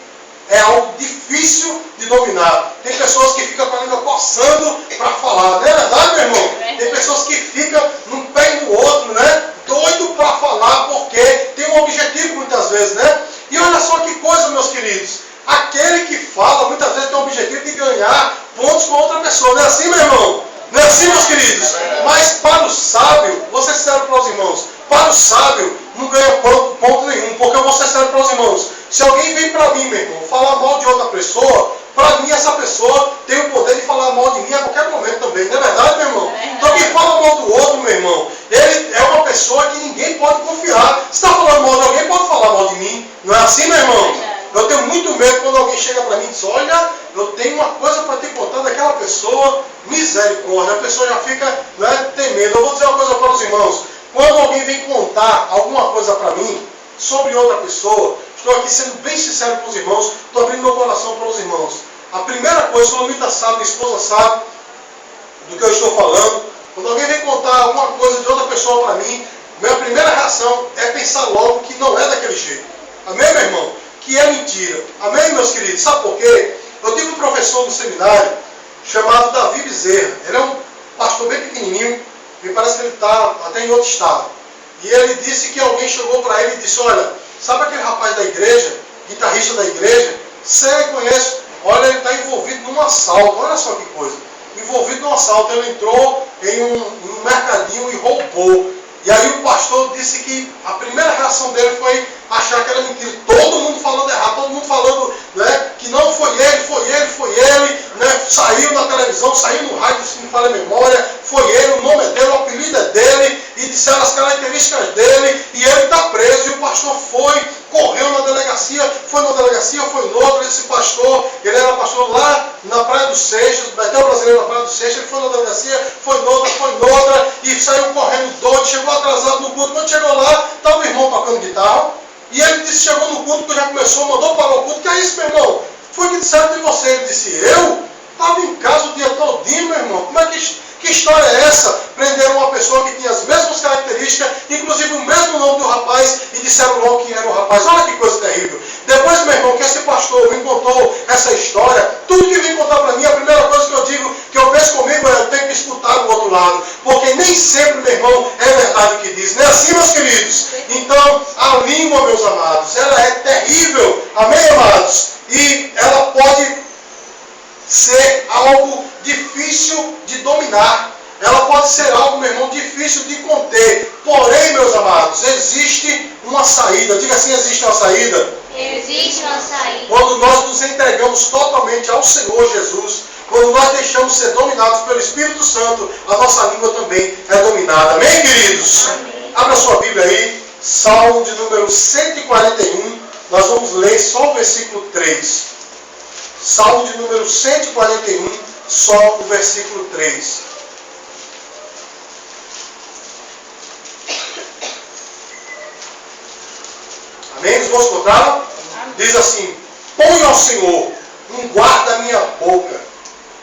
é algo difícil de dominar. Tem pessoas que ficam com a língua coçando para falar. Não é verdade, meu irmão? Tem pessoas que ficam num pé e no outro, né? Doido para falar, porque tem um objetivo muitas vezes, né? E olha só que coisa, meus queridos. Aquele que fala, muitas vezes tem o objetivo de ganhar pontos com outra pessoa. Não é assim, meu irmão? Não é assim, meus queridos? Mas para o sábio, vou ser sincero para os irmãos, para o sábio não ganha ponto nenhum, porque eu vou ser sincero para os irmãos. Se alguém vem para mim, meu irmão, falar mal de outra pessoa, para mim essa pessoa tem o poder de falar mal de mim a qualquer momento também. Não é verdade, meu irmão? Então quem fala mal do outro, meu irmão, ele é uma pessoa que ninguém pode confiar. Se está falando mal de alguém, pode falar mal de mim. Não é assim, meu irmão? Eu tenho muito medo quando alguém chega para mim e diz: olha, eu tenho uma coisa para te contar daquela pessoa. Misericórdia, a pessoa já fica, né, temendo. Eu vou dizer uma coisa para os irmãos: quando alguém vem contar alguma coisa para mim sobre outra pessoa, estou aqui sendo bem sincero com os irmãos, estou abrindo meu coração para os irmãos. A primeira coisa, o Lomita sabe, minha esposa sabe do que eu estou falando. Quando alguém vem contar alguma coisa de outra pessoa para mim, minha primeira reação é pensar logo que não é daquele jeito. Amém, meu irmão? Que é mentira. Amém, meus queridos? Sabe por quê? Eu tive um professor no seminário chamado Davi Bezerra. Ele é um pastor bem pequenininho, me parece que ele está até em outro estado. E ele disse que alguém chegou para ele e disse: olha, sabe aquele rapaz da igreja, guitarrista da igreja? Você conhece? Olha, ele está envolvido num assalto. Olha só que coisa. Envolvido num assalto. Ele entrou em um mercadinho e roubou. E aí o pastor disse que a primeira reação dele foi achar que era mentira. Todo mundo falando errado, todo mundo falando, né, que não foi ele, né, saiu na televisão, saiu no rádio, se não falha a memória, foi ele, o nome é dele, o apelido é dele, e disseram as características dele, e ele está preso. E o pastor correu na delegacia, foi noutra. Esse pastor, ele era pastor lá na Praia do Seixas, Betel Brasileiro na Praia do Seixas, ele foi na delegacia, foi noutra, e saiu correndo doido, chegou atrasado no culto. Quando chegou lá, estava o irmão tocando guitarra, e ele disse: chegou no culto, que já começou, mandou parar o culto. Que é isso, meu irmão? Foi que disseram de você. Ele disse: eu? Estava em casa o dia todinho, meu irmão. Como é que história é essa? Prenderam uma pessoa que tinha as mesmas características, inclusive o mesmo nome do rapaz, e disseram logo quem era o rapaz. Olha que coisa terrível. Depois, meu irmão, que esse pastor me contou essa história, tudo que vem contar para mim, a primeira coisa que eu digo, que eu penso comigo, é: eu tenho que escutar do outro lado. Porque nem sempre, meu irmão, é verdade o que diz. Não é assim, meus queridos? Então, a língua, meus amados, ela é terrível. Amém, amados? E ela pode ser algo difícil de dominar. Ela pode ser algo, meu irmão, difícil de conter. Porém, meus amados, existe uma saída. Diga assim: existe uma saída. Existe uma saída. Quando nós nos entregamos totalmente ao Senhor Jesus, quando nós deixamos ser dominados pelo Espírito Santo, a nossa língua também é dominada. Amém, queridos? Amém. Abra sua Bíblia aí, Salmo de número 141. Nós vamos ler só o versículo 3. Salmo de número 141, só o versículo 3. Amém? Os irmãos encontraram? Diz assim: põe ao Senhor um guarda a minha boca,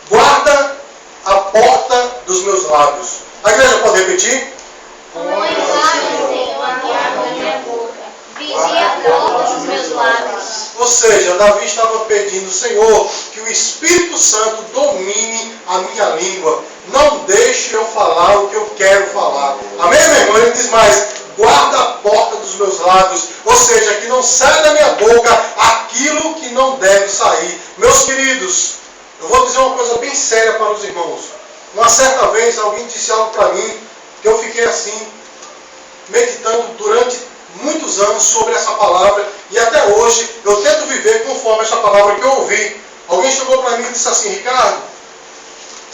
guarda a porta dos meus lábios. A igreja pode repetir? Põe ao Senhor a guarda a minha boca, vigia a porta dos meus lábios. Ou seja, Davi estava pedindo: Senhor, que o Espírito Santo domine a minha língua, não deixe eu falar o que eu quero falar. Amém, meu irmão? Ele diz mais, guarda a porta dos meus lábios, ou seja, que não saia da minha boca aquilo que não deve sair. Meus queridos, eu vou dizer uma coisa bem séria para os irmãos. Uma certa vez alguém disse algo para mim, que eu fiquei assim, meditando durante muitos anos sobre essa palavra, e até hoje eu tento viver conforme essa palavra que eu ouvi. Alguém chegou para mim e disse assim, Ricardo,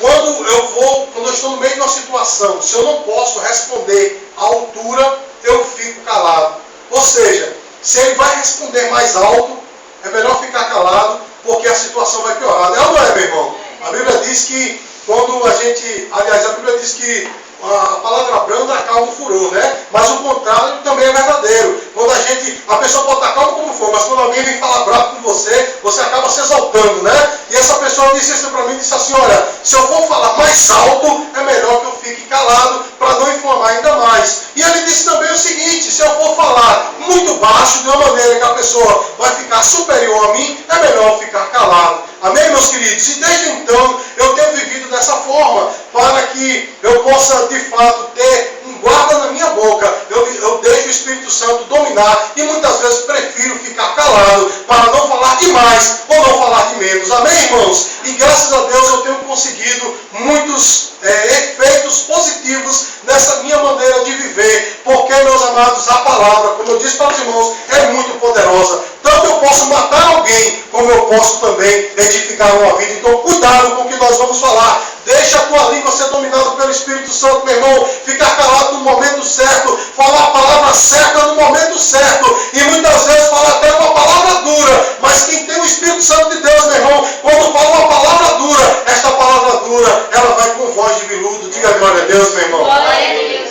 quando eu estou no meio de uma situação, se eu não posso responder à altura, eu fico calado. Ou seja, se ele vai responder mais alto, é melhor ficar calado, porque a situação vai piorar. Não é, meu irmão? A Bíblia diz que quando a Bíblia diz que a palavra branda acalma o furor, né? Mas o contrário também é verdadeiro. Quando a pessoa pode estar calma como for, mas quando alguém vem falar bravo com você, você acaba se exaltando, né? E essa pessoa disse isso para mim, disse assim, olha, se eu for falar mais alto, é melhor que eu fique calado, para não inflamar ainda mais. E ele disse também o seguinte, se eu for falar muito baixo, de uma maneira que a pessoa vai ficar superior a mim, é melhor eu ficar calado. Amém, meus queridos? E desde então, eu tenho vivido dessa forma, para que eu possa, de fato, ter um guarda na minha boca. Eu deixo o Espírito Santo dominar, e muitas vezes prefiro ficar calado, para não falar demais, ou não falar de menos. Amém, irmãos? E graças a Deus eu tenho conseguido muitos efeitos positivos nessa minha maneira de viver, porque, meus amados, a palavra, como eu disse para os irmãos, é muito poderosa. Tanto eu posso matar alguém, como eu posso também edificar uma vida. Então, cuidado com o que nós vamos falar. Deixa a tua língua ser dominada pelo Espírito Santo, meu irmão. Ficar calado no momento certo, falar a palavra certa no momento certo, e muitas vezes falar até uma palavra dura. Mas quem tem o Espírito Santo de Deus, meu irmão, quando fala uma palavra dura, esta palavra dura, ela vai com voz de veludo. Diga glória a Deus, meu irmão. Glória a Deus.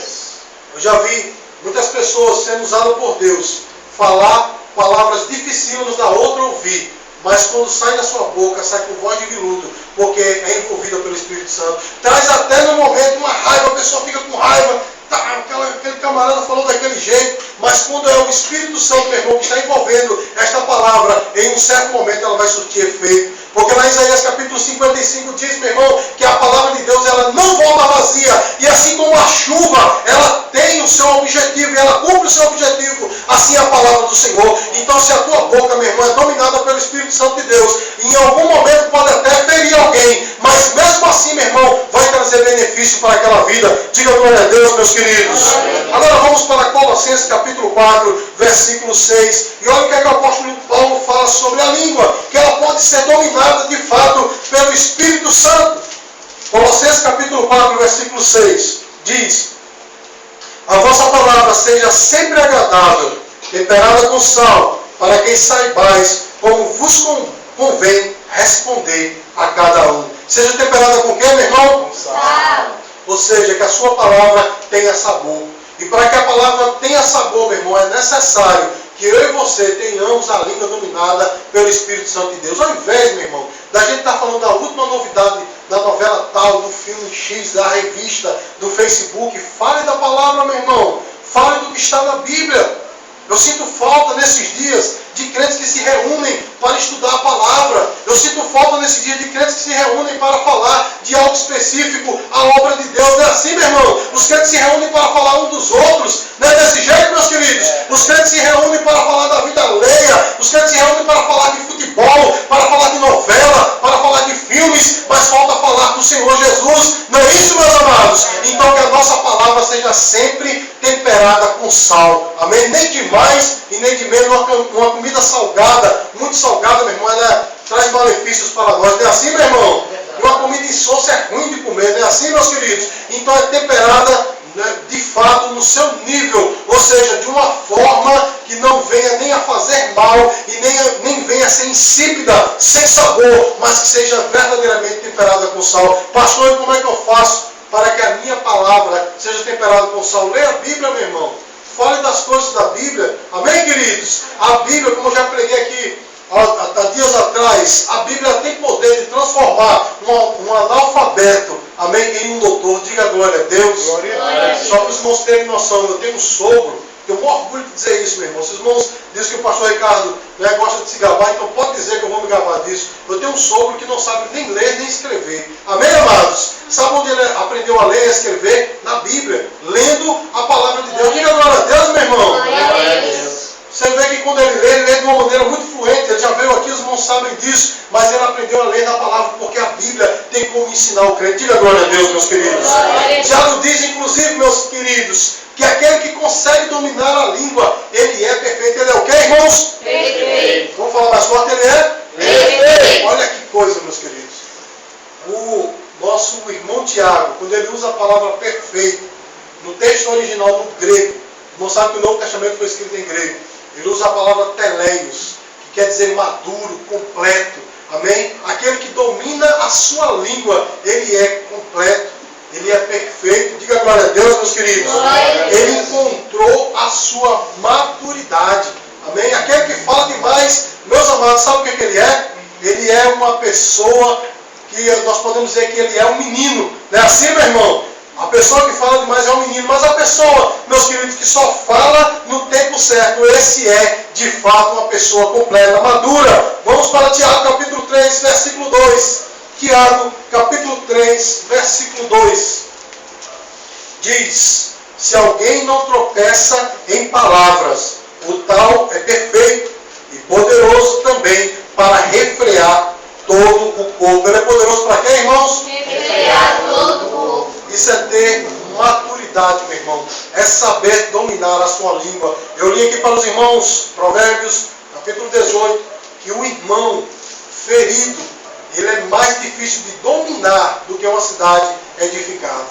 Eu já vi muitas pessoas sendo usadas por Deus, falar palavras dificílimas da outra ouvir, mas quando sai da sua boca, sai com voz de veludo, porque é envolvida pelo Espírito Santo. Traz até no momento uma raiva, a pessoa fica com raiva, aquele camarada falou daquele jeito, mas quando é o Espírito Santo, meu irmão, que está envolvendo esta palavra, em um certo momento ela vai surtir efeito. Porque lá em Isaías capítulo 55 diz, meu irmão, que a palavra de Deus ela não volta vazia. E assim como a chuva, ela tem o seu objetivo e ela cumpre o seu objetivo, assim é a palavra do Senhor. Então, se a tua boca, meu irmão, é dominada pelo Espírito Santo de Deus, em algum momento pode até ferir alguém, mas mesmo assim, meu irmão, vai trazer benefício para aquela vida. Diga glória a Deus, meus queridos. Agora vamos para Colossenses capítulo 4, versículo 6. E olha o que é que o apóstolo Paulo fala sobre a língua, que ela pode ser dominada de fato pelo Espírito Santo. Colossenses capítulo 4, versículo 6 diz: a vossa palavra seja sempre agradável, temperada com sal, para que saibais como vos convém responder a cada um. Seja temperada com o que, meu irmão? Com sal. Ou seja, que a sua palavra tenha sabor. E para que a palavra tenha sabor, meu irmão, é necessário que eu e você tenhamos a língua dominada pelo Espírito Santo de Deus. Ao invés, meu irmão, da gente estar falando da última novidade, da novela tal, do filme X, da revista, do Facebook, fale da palavra, meu irmão. Fale do que está na Bíblia. Eu sinto falta nesses dias de crentes que se reúnem para estudar a palavra. Eu sinto falta nesses dias de crentes que se reúnem para falar de algo específico, a obra de Deus. Não é assim, meu irmão? Os crentes se reúnem para falar um dos outros. Não é desse jeito, meus queridos? Os crentes se reúnem para falar da vida alheia. Os crentes se reúnem para falar de futebol, para falar de novela, para falar de filmes, mas falta falar do Senhor Jesus. Não é isso, meus amados? Então que a nossa palavra seja sempre temperada com sal. Amém? Nem de mais e nem de menos. Uma comida salgada, muito salgada, meu irmão, ela traz malefícios para nós. Não é assim, meu irmão? Uma comida insossa é ruim de comer. Não é assim, meus queridos? Então é temperada, né, de fato no seu nível, ou seja, de uma forma que não venha nem a fazer mal e nem venha a ser insípida, sem sabor, mas que seja verdadeiramente temperada com sal. Pastor, e como é que eu faço para que a minha palavra seja temperada com sal? Leia a Bíblia, meu irmão. Fale das coisas da Bíblia. Amém, queridos? A Bíblia, como eu já preguei aqui há dias atrás, a Bíblia tem poder de transformar um analfabeto, amém, em um doutor. Diga glória a Deus. Glória a Deus. Só para os irmãos terem noção, eu tenho um sogro Tenho o maior orgulho de dizer isso, meu irmão. Se os irmãos dizem que o pastor Ricardo, né, gosta de se gabar, então pode dizer que eu vou me gabar disso. Eu tenho um sogro que não sabe nem ler nem escrever. Amém, amados? Sabe onde ele aprendeu a ler e a escrever? Na Bíblia, lendo a palavra de Deus. Diga glória a Deus, meu irmão. Glória a Deus. Você vê que quando ele lê de uma maneira muito fluente. Ele já veio aqui, os irmãos sabem disso, mas ele aprendeu a ler na palavra, porque a Bíblia tem como ensinar o crente. Diga glória a Deus, meus queridos. Tiago diz, inclusive, meus queridos, que aquele que consegue dominar a língua, ele é perfeito. Ele é o quê, irmãos? Perfeito. Vamos falar mais forte, ele é? Perfeito. Olha que coisa, meus queridos. O nosso irmão Tiago, quando ele usa a palavra perfeito, no texto original, no grego, não sabe que o Novo Testamento foi escrito em grego. Ele usa a palavra teleios, que quer dizer maduro, completo. Amém? Aquele que domina a sua língua, ele é completo, ele é perfeito. Diga glória a Deus, meus queridos. Ele encontrou a sua maturidade. Amém? Aquele que fala demais, meus amados, sabe o que ele é? Ele é uma pessoa que nós podemos dizer que ele é um menino. Não é assim, meu irmão? A pessoa que fala demais é um menino, mas a pessoa, meus queridos, que só fala no tempo certo, esse é, de fato, uma pessoa completa, madura. Vamos para Tiago, capítulo 3, versículo 2. Tiago, capítulo 3, versículo 2. Diz, se alguém não tropeça em palavras, o tal é perfeito e poderoso também para refrear todo o corpo. Ele é poderoso para quê, irmãos? Refrear todo o corpo. Isso é ter maturidade, meu irmão. É saber dominar a sua língua. Eu li aqui para os irmãos, Provérbios, capítulo 18, que o irmão ferido, ele é mais difícil de dominar do que uma cidade edificada.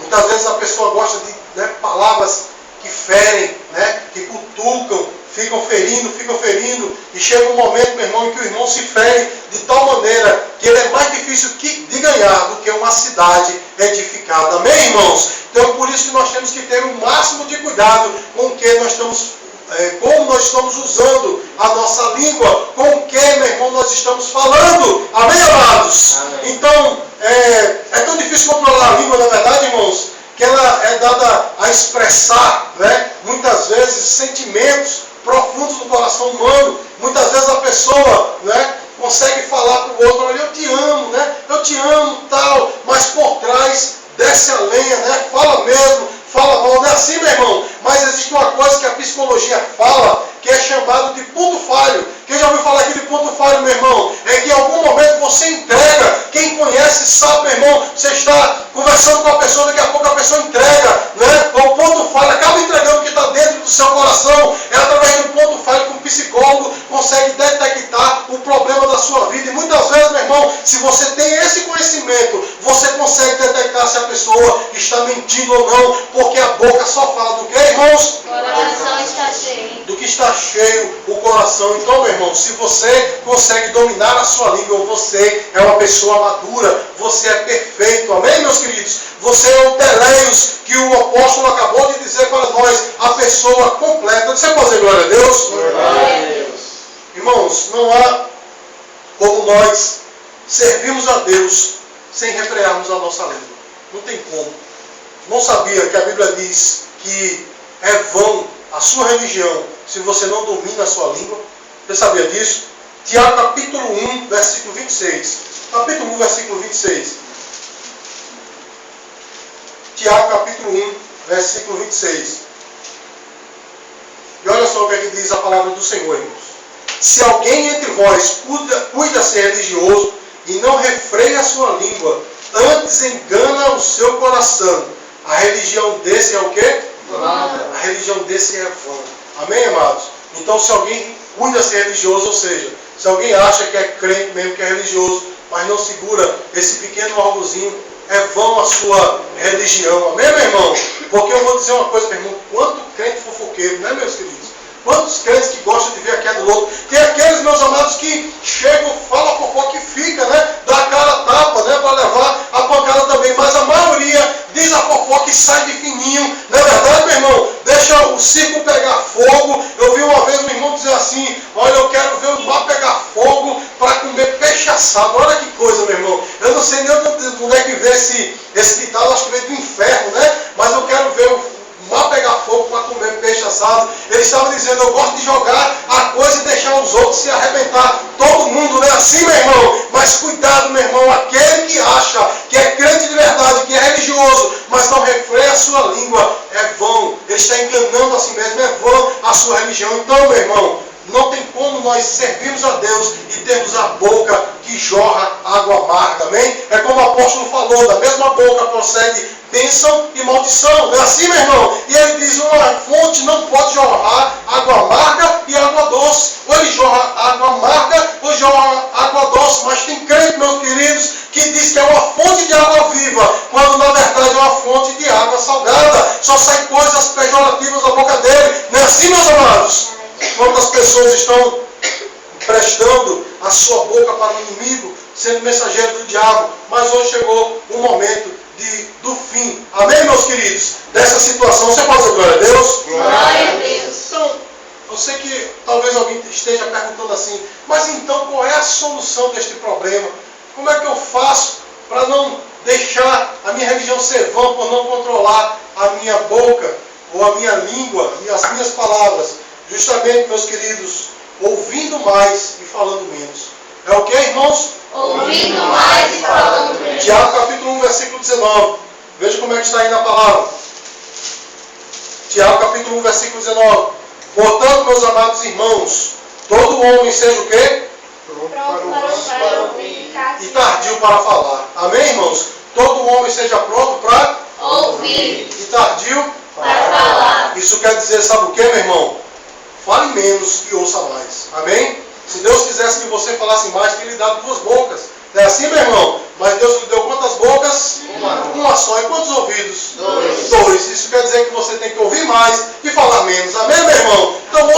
Muitas vezes a pessoa gosta de palavras que ferem, que cutucam, ficam ferindo, e chega um momento, meu irmão, em que o irmão se fere de tal maneira que ele é mais difícil de ganhar do que uma cidade edificada. Amém, irmãos? Então, por isso que nós temos que ter o máximo de cuidado com o que nós estamos, como nós estamos usando a nossa língua, com o que, meu irmão, nós estamos falando. Amém, amados? Amém. Então, é tão difícil controlar a língua, na verdade, irmãos, que ela é dada a expressar, muitas vezes, sentimentos profundos do coração humano. Muitas vezes a pessoa, consegue falar para o outro, olha, eu te amo, tal, mas por trás desce a lenha, fala mesmo, fala mal, não é assim, meu irmão? Mas existe uma coisa que a psicologia fala, que é chamado de ponto falho. Quem já ouviu falar aqui de ponto falho, meu irmão? É que em algum momento você entrega. Quem conhece sabe, meu irmão, você está conversando com a pessoa, daqui a pouco a pessoa entrega, o ponto falho, acaba entregando o que está dentro do seu coração. É através do ponto falho que um psicólogo consegue detectar o problema da sua vida. E muitas vezes, meu irmão, se você tem esse conhecimento, você consegue detectar se a pessoa está mentindo ou não, porque a boca só fala do que, irmãos? O coração está cheio. Do que está cheio o coração. Então, meu irmão, se você consegue dominar a sua língua, você é uma pessoa madura, você é perfeito. Amém, meus queridos? Você é o teleios que o apóstolo acabou de dizer para nós, a pessoa completa. Você pode dizer glória a Deus? Glória a Deus. Irmãos, não há como nós servirmos a Deus sem refrearmos a nossa língua. Não tem como. Não sabia que a Bíblia diz que é vão a sua religião se você não domina a sua língua? Você sabia disso? Tiago capítulo 1, versículo 26. Capítulo 1, versículo 26. Tiago capítulo 1, versículo 26. E olha só o que é que diz a palavra do Senhor, irmãos. Se alguém entre vós cuida ser religioso e não refreia a sua língua, antes engana o seu coração, a religião desse é o quê? A religião desse é vã. Amém, amados? Então, se alguém cuida ser religioso, ou seja, se alguém acha que é crente mesmo, que é religioso, mas não segura esse pequeno algozinho, é vão a sua religião. Amém, meu irmão? Porque eu vou dizer uma coisa, meu irmão, quanto crente fofoqueiro, né, meus queridos? Quantos crentes que gostam de ver a queda do outro? Tem aqueles, meus amados, que chegam, falam a fofoca e fica, dá a cara a tapa, para levar a pancada também. Mas a maioria diz a fofoca e sai de fininho. Não é verdade, meu irmão? Deixa o circo pegar fogo. Eu vi uma vez um irmão dizer assim, olha, eu quero ver o mar pegar fogo para comer peixe assado. Olha que coisa, meu irmão. Eu não sei nem onde é que vê esse ditado, acho que veio do inferno, mas eu quero ver o mar pegar fogo para comer peixe assado. dizendo, eu gosto de jogar a coisa e deixar os outros se arrebentar. Todo mundo não é assim, meu irmão. Mas cuidado, meu irmão, aquele que acha que é crente de verdade, que é religioso, mas não refreia a sua língua, é vão. Ele está enganando a si mesmo, é vão a sua religião. Então, meu irmão, não tem como nós servirmos a Deus e termos a boca que jorra água amarga, amém? É como o apóstolo falou, da mesma boca procede bênção e maldição. Não é assim, meu irmão? E ele diz, uma fonte não pode jorrar água amarga e água doce. Ou ele jorra água amarga ou jorra água doce. Mas tem crente, meus queridos, que diz que é uma fonte de água viva, quando na verdade é uma fonte de água salgada. Só sai coisas pejorativas da boca dele. Não é assim, meus amados? Quando as pessoas estão prestando a sua boca para o inimigo, sendo mensageiros do diabo, mas hoje chegou o momento do fim. Amém, meus queridos? Dessa situação, você pode dizer glória a Deus? Glória a Deus. Então, eu sei que talvez alguém esteja perguntando assim, mas então qual é a solução deste problema? Como é que eu faço para não deixar a minha religião ser vã, por não controlar a minha boca, ou a minha língua, e as minhas palavras? Justamente, meus queridos, ouvindo mais e falando menos. É o que, irmãos? Ouvindo mais e falando menos. Tiago capítulo 1, versículo 19. Veja como é que está aí na palavra. Tiago capítulo 1, versículo 19. Portanto, meus amados irmãos, todo homem seja o quê? Pronto para ouvir. E tardio para falar. Amém, irmãos? Todo homem seja pronto para ouvir. E tardio para falar. Isso quer dizer, sabe o que, meu irmão? Fale menos e ouça mais. Amém? Se Deus quisesse que você falasse mais, teria lhe dado 2 bocas. Não é assim, meu irmão? Mas Deus lhe deu quantas bocas? Uma só. E quantos ouvidos? 2. Isso quer dizer que você tem que ouvir mais e falar menos. Amém, meu irmão? Então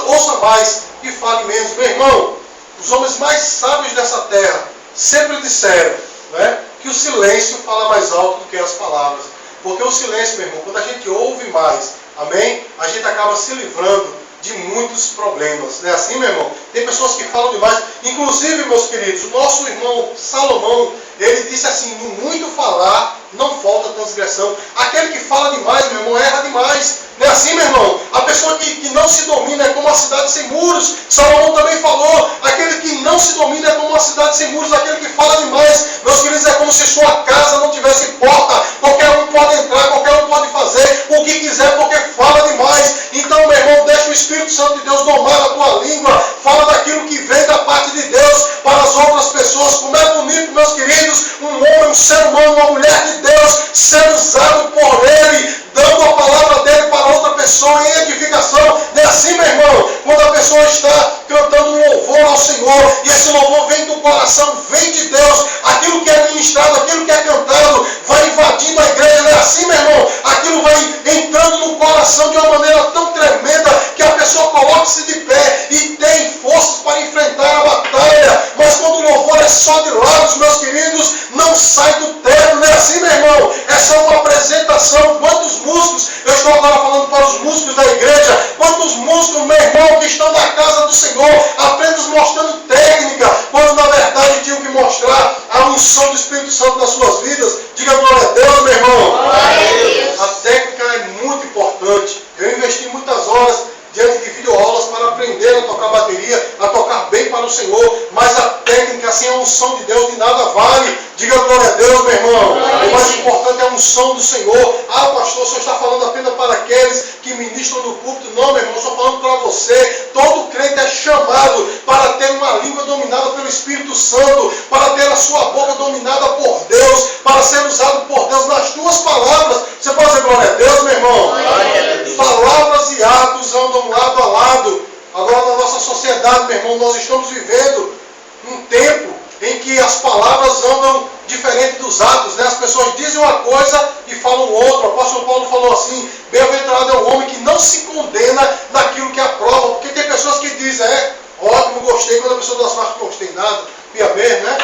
ouça mais e fale menos. Meu irmão, os homens mais sábios dessa terra sempre disseram, né, que o silêncio fala mais alto do que as palavras. Porque o silêncio, meu irmão, quando a gente ouve mais, amém, a gente acaba se livrando de muitos problemas. Não é assim, meu irmão? Tem pessoas que falam demais. Inclusive, meus queridos, o nosso irmão Salomão, ele disse assim, no muito falar, não falta transgressão. Aquele que fala demais, meu irmão, erra demais. Não é assim, meu irmão? A pessoa que não se domina é como uma cidade sem muros. Salomão também falou, aquele que não se domina é como uma cidade sem muros. Aquele que fala demais, meus queridos, é como se sua casa não tivesse porta. Qualquer um pode entrar, qualquer um pode fazer o que quiser, porque fala demais. Então, meu irmão, deixa o Espírito Santo de Deus domar a tua língua. Fala daquilo que vem da parte de Deus para as outras pessoas. Como é bonito, meus queridos, um homem, um ser humano, uma mulher de Deus, ser usado por Ele, dando a palavra dele para outra pessoa em edificação. Não é assim, meu irmão? Quando a pessoa está cantando um louvor ao Senhor, e esse louvor vem do coração, vem de Deus, aquilo que é ministrado, aquilo que é cantado, vai invadindo a igreja. Não é assim, meu irmão? Aquilo vai entrando no coração de uma maneira tão tremenda que a pessoa coloca-se de pé e tem forças para enfrentar a batalha. Mas quando o louvor é só de lábios, meus queridos, não sai do teto. Não é assim, meu irmão? É só uma apresentação. Quantos músicos, eu estou agora falando para os músicos da igreja, quantos músicos, meu irmão, que estão na casa do Senhor, apenas mostrando técnica, quando na verdade tinham que mostrar a unção do Espírito Santo nas suas vidas. Diga glória a Deus, meu irmão. Glória a Deus. A técnica é muito importante. Eu investi muitas horas diante de videoaulas para aprender a tocar bateria, a tocar bem para o Senhor, mas a técnica sem a unção de Deus de nada vale. Diga glória a Deus, meu irmão. O mais importante é a unção do Senhor. Ah, pastor, o senhor está falando apenas para aqueles que ministram no púlpito. Não, meu irmão, eu estou falando para você. Todo crente é chamado para ter uma língua dominada pelo Espírito Santo, para ter a sua boca dominada por Deus, para ser usado por Deus nas tuas palavras. Você pode dizer glória a Deus, meu irmão? Palavras e atos andam lado a lado. Agora, na nossa sociedade, meu irmão, nós estamos vivendo um tempo em que as palavras andam diferente dos atos, né? As pessoas dizem uma coisa e falam outra. O apóstolo Paulo falou assim, bem-aventurado é o homem que não se condena naquilo que aprova, porque tem pessoas que dizem, ótimo, gostei, quando a pessoa das partes não gostei nada, pia mesmo, né?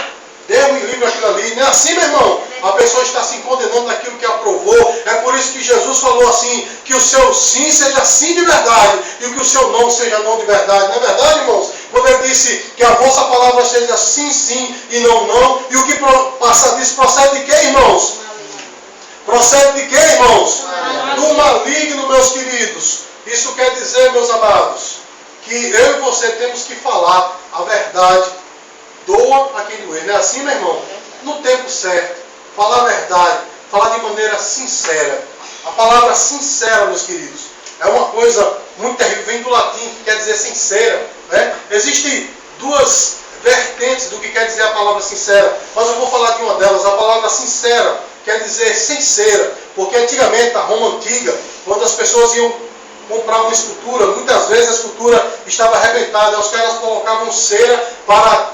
Deus me livre aquilo ali. Não é assim, meu irmão? A pessoa está se condenando naquilo que aprovou. É por isso que Jesus falou assim, que o seu sim seja sim de verdade e que o seu não seja não de verdade. Não é verdade, irmãos? Quando ele disse que a vossa palavra seja sim, sim e não, não. E o que passa disso procede de quê, irmãos? Procede de quê, irmãos? Do maligno, meus queridos. Isso quer dizer, meus amados, que eu e você temos que falar a verdade, doa a quem doer. Não é assim, meu irmão? No tempo certo, falar a verdade, falar de maneira sincera. A palavra sincera, meus queridos, é uma coisa muito terrível, vem do latim, que quer dizer sincera, né? Existem duas vertentes do que quer dizer a palavra sincera, mas eu vou falar de uma delas. A palavra sincera quer dizer sincera, porque antigamente, na Roma antiga, quando as pessoas iam comprar uma escultura, muitas vezes a escultura estava arrebentada, os caras colocavam cera para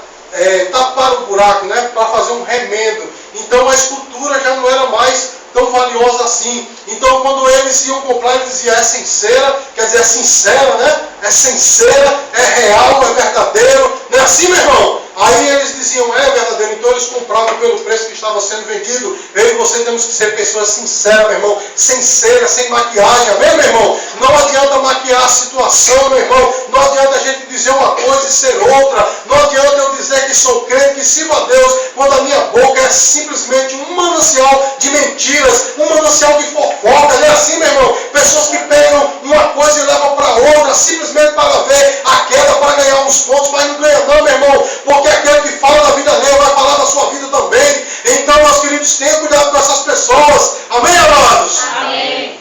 tapar o buraco, né? Para fazer um remendo. Então a escultura já não era mais tão valiosa assim. Então quando eles iam comprar, eles diziam, é sincera, quer dizer, é sincera, né? É sincera, é real, é verdadeiro. Não é assim, meu irmão? Aí eles diziam, é verdadeiro. Então eles compravam pelo preço que estava sendo vendido. Eu e você temos que ser pessoas sinceras, meu irmão. Sincera, sem maquiagem, amém, meu irmão? Não adianta maquiar a situação, meu irmão. Não adianta a gente dizer uma coisa e ser outra. Não adianta eu dizer que sou crente, que sirvo a Deus, quando a minha boca é simplesmente um manancial de mentiras, um manancial de fofoca. Não é assim, meu irmão? Pessoas que pegam uma coisa e levam para outra, simplesmente para ver a queda, para ganhar uns pontos, mas não ganha não, meu irmão. Porque aquele que fala da vida alheia vai falar da sua vida também. Então, meus queridos, tenham cuidado com essas pessoas. Amém, amados? Amém.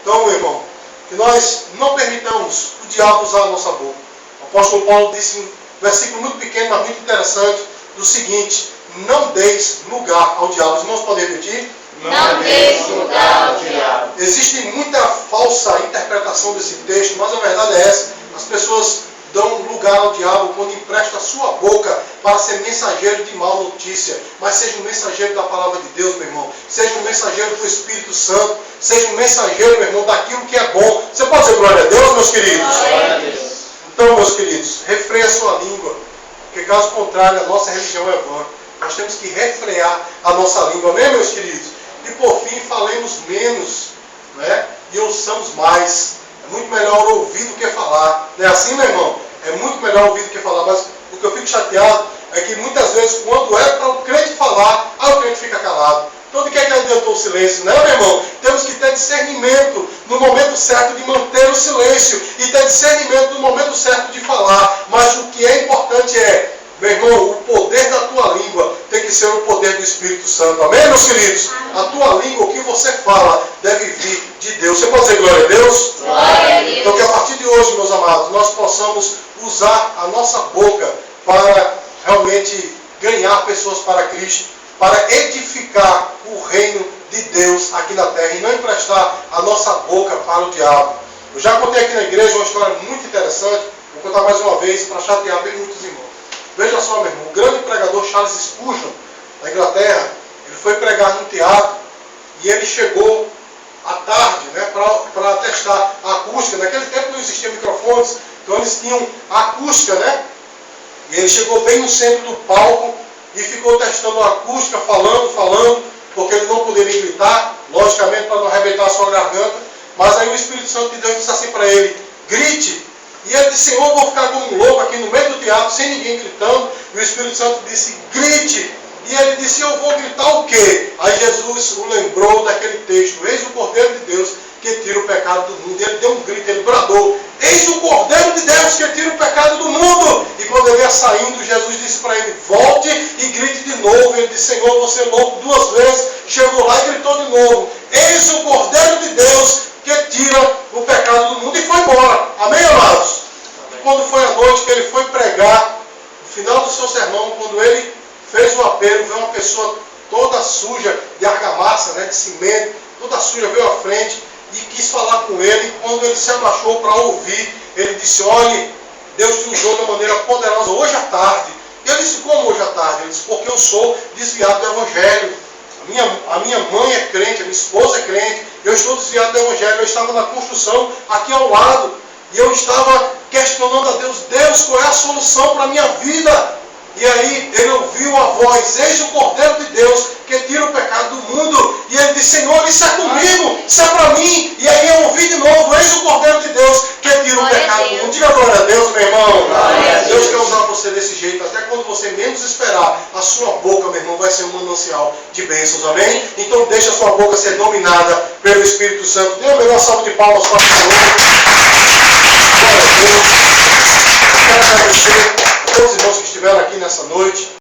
Então, meu irmão, que nós não permitamos o diabo usar a nossa boca. O apóstolo Paulo disse um versículo muito pequeno, mas muito interessante, do seguinte: não deis lugar ao diabo. Os irmãos podem repetir? Não deis lugar ao diabo. Existe muita falsa interpretação desse texto, mas a verdade é essa. As pessoas dão lugar ao diabo quando empresta a sua boca para ser mensageiro de má notícia. Mas seja um mensageiro da palavra de Deus, meu irmão. Seja um mensageiro do Espírito Santo. Seja um mensageiro, meu irmão, daquilo que é bom. Você pode dizer glória a Deus, meus queridos? Glória a Deus. Então, meus queridos, refreia a sua língua. Porque caso contrário, a nossa religião é vã. Nós temos que refrear a nossa língua. Amém, meus queridos? E por fim, falemos menos, né? E ouçamos mais. É muito melhor ouvir do que falar. Não é assim, meu irmão? É muito melhor ouvir do que falar. Mas o que eu fico chateado é que muitas vezes, quando é para o crente falar, o crente fica calado. Então, de que adiantou o silêncio? Não, meu irmão? Temos que ter discernimento no momento certo de manter o silêncio. E ter discernimento no momento certo de falar. Mas o que é importante é, meu irmão, o poder da tua língua tem que ser o poder do Espírito Santo. Amém, meus queridos? A tua língua, o que você fala, deve vir de Deus. Você pode dizer glória a Deus? Glória a Deus. Então que a partir de hoje, meus amados, nós possamos usar a nossa boca para realmente ganhar pessoas para Cristo, para edificar o reino de Deus aqui na terra e não emprestar a nossa boca para o diabo. Eu já contei aqui na igreja uma história muito interessante, vou contar mais uma vez para chatear bem muitos irmãos. Veja só, meu irmão, o grande pregador Charles Spurgeon, da Inglaterra, ele foi pregar num teatro e ele chegou à tarde, né, para testar a acústica. Naquele tempo não existiam microfones, então eles tinham a acústica, né? E ele chegou bem no centro do palco e ficou testando a acústica, falando, porque ele não poderia gritar, logicamente para não arrebentar a sua garganta. Mas aí o Espírito Santo de Deus disse assim para ele: grite. E ele disse: Senhor, eu vou ficar como um louco aqui no meio do teatro, sem ninguém gritando. E o Espírito Santo disse: grite. E ele disse: eu vou gritar o quê? Aí Jesus o lembrou daquele texto: eis o Cordeiro de Deus que tira o pecado do mundo. E ele deu um grito, ele bradou: eis o Cordeiro de Deus que tira o pecado do mundo. E quando ele ia saindo, Jesus disse para ele: volte e grite de novo. Ele disse: Senhor, você louco 2 vezes. Chegou lá e gritou de novo: eis o Cordeiro de Deus que tira o pecado do mundo. E foi embora. Amém, amados? E quando foi a noite que ele foi pregar, no final do seu sermão, quando ele fez o apelo, veio uma pessoa toda suja de argamassa, né, de cimento, toda suja, veio à frente e quis falar com ele. E quando ele se abaixou para ouvir, ele disse: olhe, Deus te usou de uma maneira poderosa hoje à tarde. E ele disse: como hoje à tarde? Ele disse: porque eu sou desviado do Evangelho. A minha mãe é crente, a minha esposa é crente, eu estou desviado do Evangelho. Eu estava na construção aqui ao lado e eu estava questionando a Deus: Deus, qual é a solução para a minha vida? E aí ele ouviu a voz: eis o Cordeiro de Deus que tira o pecado do mundo. E ele disse: Senhor, isso é comigo, isso é para mim. E aí eu ouvi de novo: eis o Cordeiro de Deus que tira o pecado Deus. Diga glória a Deus, meu irmão. Glória a Deus Deus. quer usar você desse jeito. Até quando você menos esperar, a sua boca, meu irmão, vai ser um manancial de bênçãos. Amém? Então deixa a sua boca ser dominada pelo Espírito Santo. Dê a melhor salva de palmas para o Senhor. Glória a Deus. Quero agradecer a todos os irmãos que estiveram aqui nessa noite.